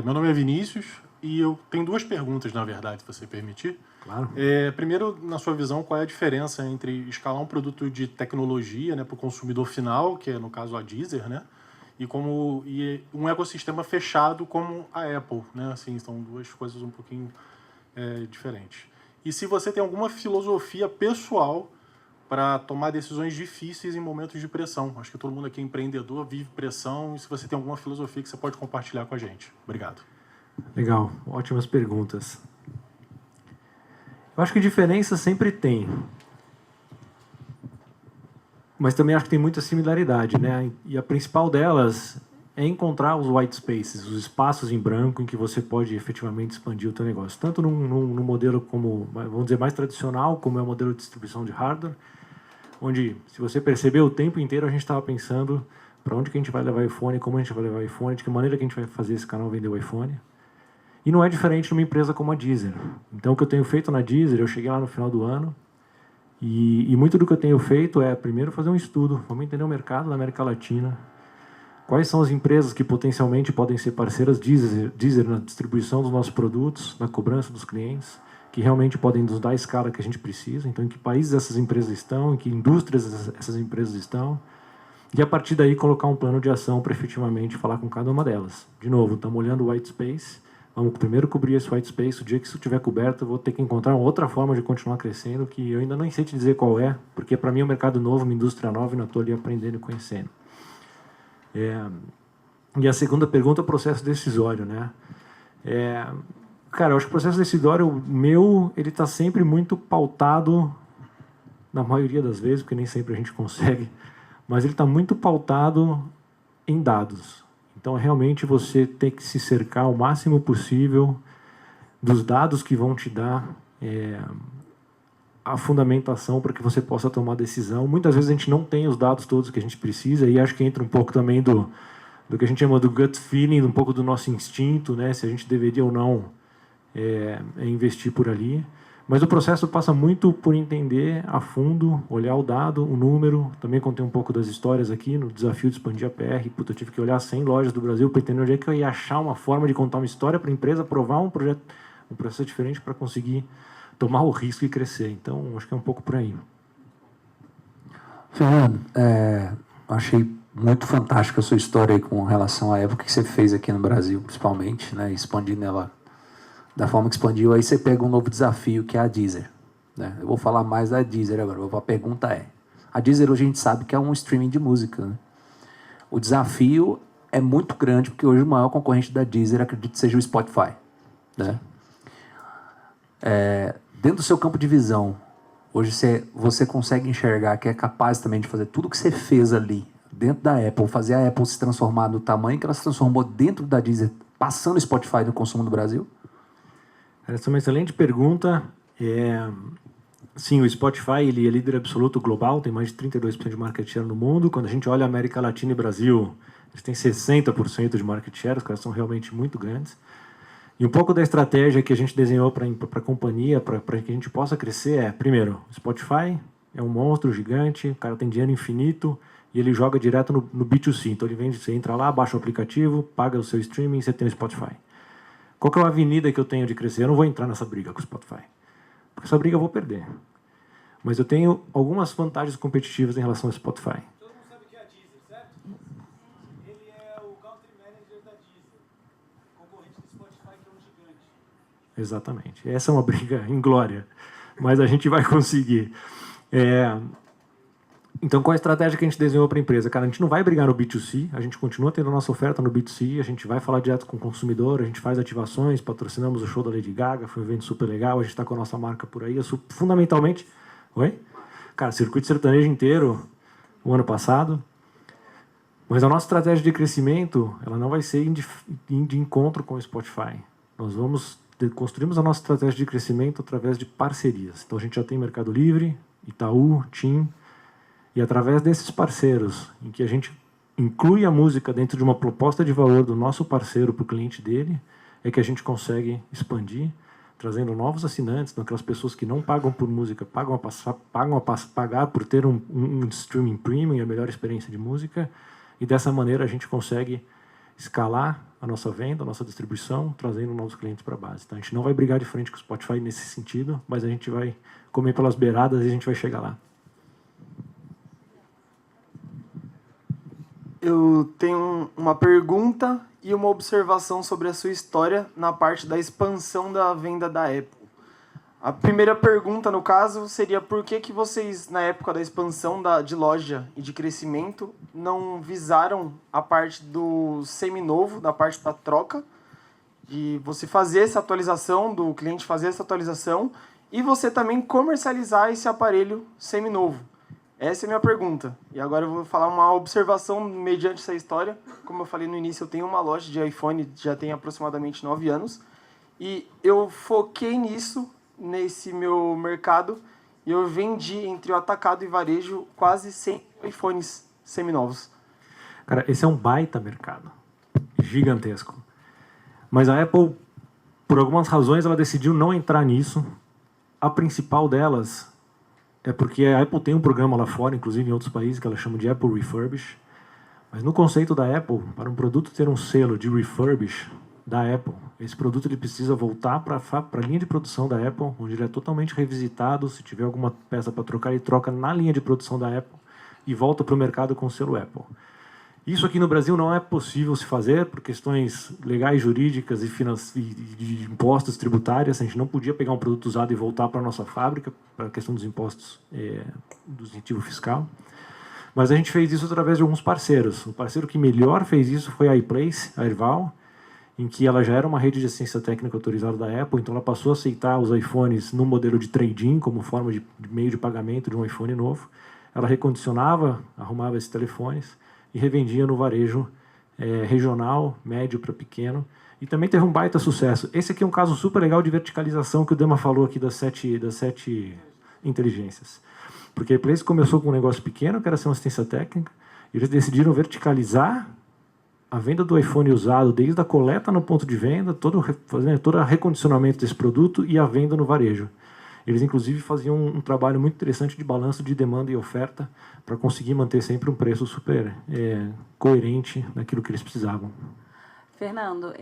Meu nome é Vinícius e eu tenho duas perguntas, na verdade, se você permitir. Claro. Primeiro, na sua visão, qual é a diferença entre escalar um produto de tecnologia, né, para o consumidor final, que é, no caso, a Deezer, né, e um ecossistema fechado como a Apple, né? Assim, são duas coisas um pouquinho diferentes. E se você tem alguma filosofia pessoal para tomar decisões difíceis em momentos de pressão. Acho que todo mundo aqui é empreendedor, vive pressão, e se você tem alguma filosofia que você pode compartilhar com a gente. Obrigado. Legal, ótimas perguntas. Eu acho que diferença sempre tem. Mas também acho que tem muita similaridade, né? E a principal delas é encontrar os white spaces, os espaços em branco em que você pode efetivamente expandir o teu negócio. Tanto num modelo como, vamos dizer, mais tradicional, como é o modelo de distribuição de hardware, onde, se você perceber, o tempo inteiro a gente estava pensando para onde que a gente vai levar o iPhone, como a gente vai levar o iPhone, de que maneira que a gente vai fazer esse canal vender o iPhone. E não é diferente numa empresa como a Deezer. Então, o que eu tenho feito na Deezer, eu cheguei lá no final do ano, e muito do que eu tenho feito é, primeiro, fazer um estudo. Vamos entender o mercado da América Latina. Quais são as empresas que potencialmente podem ser parceiras Deezer na distribuição dos nossos produtos, na cobrança dos clientes, que realmente podem nos dar a escala que a gente precisa. Então, em que países essas empresas estão, em que indústrias essas empresas estão. E, a partir daí, colocar um plano de ação para efetivamente falar com cada uma delas. De novo, estamos olhando o white space. Vamos primeiro cobrir esse white space. O dia que isso estiver coberto, eu vou ter que encontrar uma outra forma de continuar crescendo, que eu ainda nem sei te dizer qual é, porque para mim é um mercado novo, uma indústria nova, e não estou ali aprendendo e conhecendo. E a segunda pergunta é o processo decisório, né? Cara, eu acho que o processo decisório ele está sempre muito pautado, na maioria das vezes, porque nem sempre a gente consegue, mas ele está muito pautado em dados. Então, realmente, você tem que se cercar o máximo possível dos dados que vão te dar a fundamentação para que você possa tomar decisão. Muitas vezes a gente não tem os dados todos que a gente precisa, e acho que entra um pouco também do que a gente chama do gut feeling, um pouco do nosso instinto, né? Se a gente deveria ou não investir por ali. Mas o processo passa muito por entender a fundo, olhar o dado, o número. Também contei um pouco das histórias aqui no desafio de expandir a PR. Puta, eu tive que olhar 100 lojas do Brasil para entender onde é que eu ia achar uma forma de contar uma história para a empresa, provar um processo diferente para conseguir tomar o risco e crescer. Então, acho que é um pouco por aí. Fernando, achei muito fantástica a sua história aí com relação à época que você fez aqui no Brasil, principalmente, né, expandindo ela da forma que expandiu. Aí você pega um novo desafio, que é a Deezer, né? Eu vou falar mais da Deezer agora. A pergunta é, a Deezer hoje a gente sabe que é um streaming de música, né? O desafio é muito grande, porque hoje o maior concorrente da Deezer, acredito que seja o Spotify, né? Dentro do seu campo de visão, hoje você consegue enxergar que é capaz também de fazer tudo o que você fez ali dentro da Apple, fazer a Apple se transformar no tamanho que ela se transformou dentro da Deezer, passando o Spotify no consumo no Brasil? Essa é uma excelente pergunta. Sim, o Spotify ele é líder absoluto global, tem mais de 32% de market share no mundo. Quando a gente olha a América Latina e Brasil, eles têm 60% de market share, os caras são realmente muito grandes. E um pouco da estratégia que a gente desenhou para a companhia, para que a gente possa crescer primeiro, o Spotify é um monstro gigante, o cara tem dinheiro infinito e ele joga direto no B2C. Então, você entra lá, baixa o aplicativo, paga o seu streaming e você tem o Spotify. Qual que é a avenida que eu tenho de crescer? Eu não vou entrar nessa briga com o Spotify, porque essa briga eu vou perder. Mas eu tenho algumas vantagens competitivas em relação ao Spotify. Todo mundo sabe que é a Deezer, certo? Ele é o country manager da Deezer, concorrente do Spotify, que é um gigante. Exatamente. Essa é uma briga inglória, mas a gente vai conseguir. Então, qual a estratégia que a gente desenhou para a empresa? Cara, a gente não vai brigar no B2C, a gente continua tendo a nossa oferta no B2C, a gente vai falar direto com o consumidor, a gente faz ativações, patrocinamos o show da Lady Gaga, foi um evento super legal, a gente está com a nossa marca por aí. Fundamentalmente... Oi? Cara, circuito sertanejo inteiro o ano passado. Mas a nossa estratégia de crescimento, ela não vai ser de encontro com o Spotify. Nós construímos a nossa estratégia de crescimento através de parcerias. Então a gente já tem Mercado Livre, Itaú, TIM, e através desses parceiros, em que a gente inclui a música dentro de uma proposta de valor do nosso parceiro para o cliente dele, é que a gente consegue expandir, trazendo novos assinantes, aquelas pessoas que não pagam por música, pagam a pagar por ter um streaming premium e a melhor experiência de música, e dessa maneira a gente consegue escalar a nossa venda, a nossa distribuição, trazendo novos clientes para a base. Então a gente não vai brigar de frente com o Spotify nesse sentido, mas a gente vai comer pelas beiradas e a gente vai chegar lá. Eu tenho uma pergunta e uma observação sobre a sua história na parte da expansão da venda da Apple. A primeira pergunta, no caso, seria por que vocês, na época da expansão de loja e de crescimento, não visaram a parte do seminovo, da parte da troca, de você fazer essa atualização, do cliente fazer essa atualização, e você também comercializar esse aparelho seminovo? Essa é a minha pergunta. E agora eu vou falar uma observação mediante essa história. Como eu falei no início, eu tenho uma loja de iPhone, já tem aproximadamente 9 anos. E eu foquei nisso, nesse meu mercado, e eu vendi entre o atacado e varejo quase 100 iPhones seminovos. Cara, esse é um baita mercado. Gigantesco. Mas a Apple, por algumas razões, ela decidiu não entrar nisso. A principal delas é porque a Apple tem um programa lá fora, inclusive em outros países, que ela chama de Apple Refurbish. Mas no conceito da Apple, para um produto ter um selo de refurbish da Apple, esse produto ele precisa voltar para a linha de produção da Apple, onde ele é totalmente revisitado. Se tiver alguma peça para trocar, ele troca na linha de produção da Apple e volta para o mercado com o selo Apple. Isso aqui no Brasil não é possível se fazer por questões legais, jurídicas e de impostos tributários. A gente não podia pegar um produto usado e voltar para a nossa fábrica, para a questão dos impostos, do incentivo fiscal. Mas a gente fez isso através de alguns parceiros. O parceiro que melhor fez isso foi a iPlace, a Erval, em que ela já era uma rede de assistência técnica autorizada da Apple, então ela passou a aceitar os iPhones no modelo de trade-in, como forma de meio de pagamento de um iPhone novo. Ela recondicionava, arrumava esses telefones e revendia no varejo regional, médio para pequeno, e também teve um baita sucesso. Esse aqui é um caso super legal de verticalização que o Dema falou aqui das sete inteligências. Porque a iPlace começou com um negócio pequeno, que era ser uma assistência técnica, e eles decidiram verticalizar a venda do iPhone usado, desde a coleta no ponto de venda, fazendo todo o recondicionamento desse produto e a venda no varejo. Eles, inclusive, faziam um trabalho muito interessante de balanço de demanda e oferta para conseguir manter sempre um preço super coerente naquilo que eles precisavam. Fernando,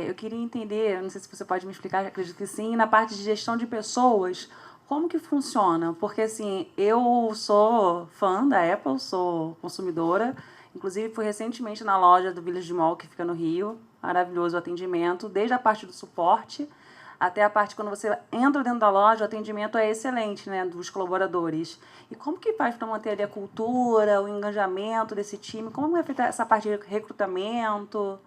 eu queria entender, não sei se você pode me explicar, acredito que sim, na parte de gestão de pessoas, Como que funciona? Porque, assim, eu sou fã da Apple, sou consumidora. Inclusive, fui recentemente na loja do Village Mall, que fica no Rio. Maravilhoso o atendimento, desde a parte do suporte até a parte quando você entra dentro da loja, o atendimento é excelente, né, dos colaboradores. E como que faz para manter ali a cultura, o engajamento desse time? Como é feita essa parte de recrutamento?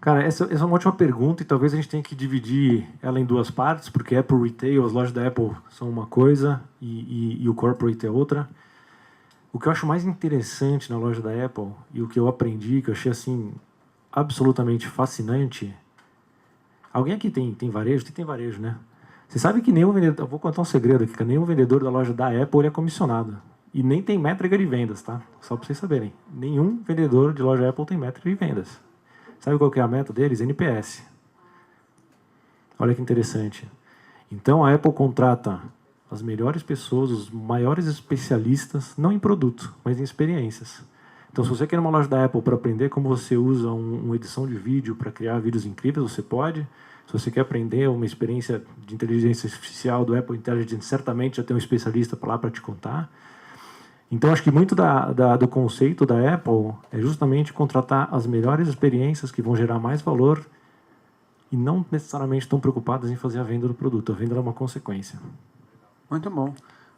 Cara, essa é uma ótima pergunta e talvez a gente tenha que dividir ela em duas partes, porque Apple Retail, as lojas da Apple são uma coisa e o Corporate é outra. O que eu acho mais interessante na loja da Apple e o que eu aprendi, que eu achei assim absolutamente fascinante. Alguém aqui tem varejo? Tem varejo, né? Você sabe que nenhum vendedor... Eu vou contar um segredo aqui, que nenhum vendedor da loja da Apple ele é comissionado. E nem tem métrica de vendas, tá? Só para vocês saberem. Nenhum vendedor de loja Apple tem métrica de vendas. Sabe qual que é a meta deles? NPS. Olha que interessante. Então, a Apple contrata as melhores pessoas, os maiores especialistas, não em produto, mas em experiências. Então, se você quer uma loja da Apple para aprender como você usa uma edição de vídeo para criar vídeos incríveis, você pode. Se você quer aprender uma experiência de inteligência artificial do Apple Intelligence, certamente já tem um especialista lá para te contar. Então, acho que muito do conceito da Apple é justamente contratar as melhores experiências que vão gerar mais valor e não necessariamente estão preocupadas em fazer a venda do produto. A venda é uma consequência. Muito bom.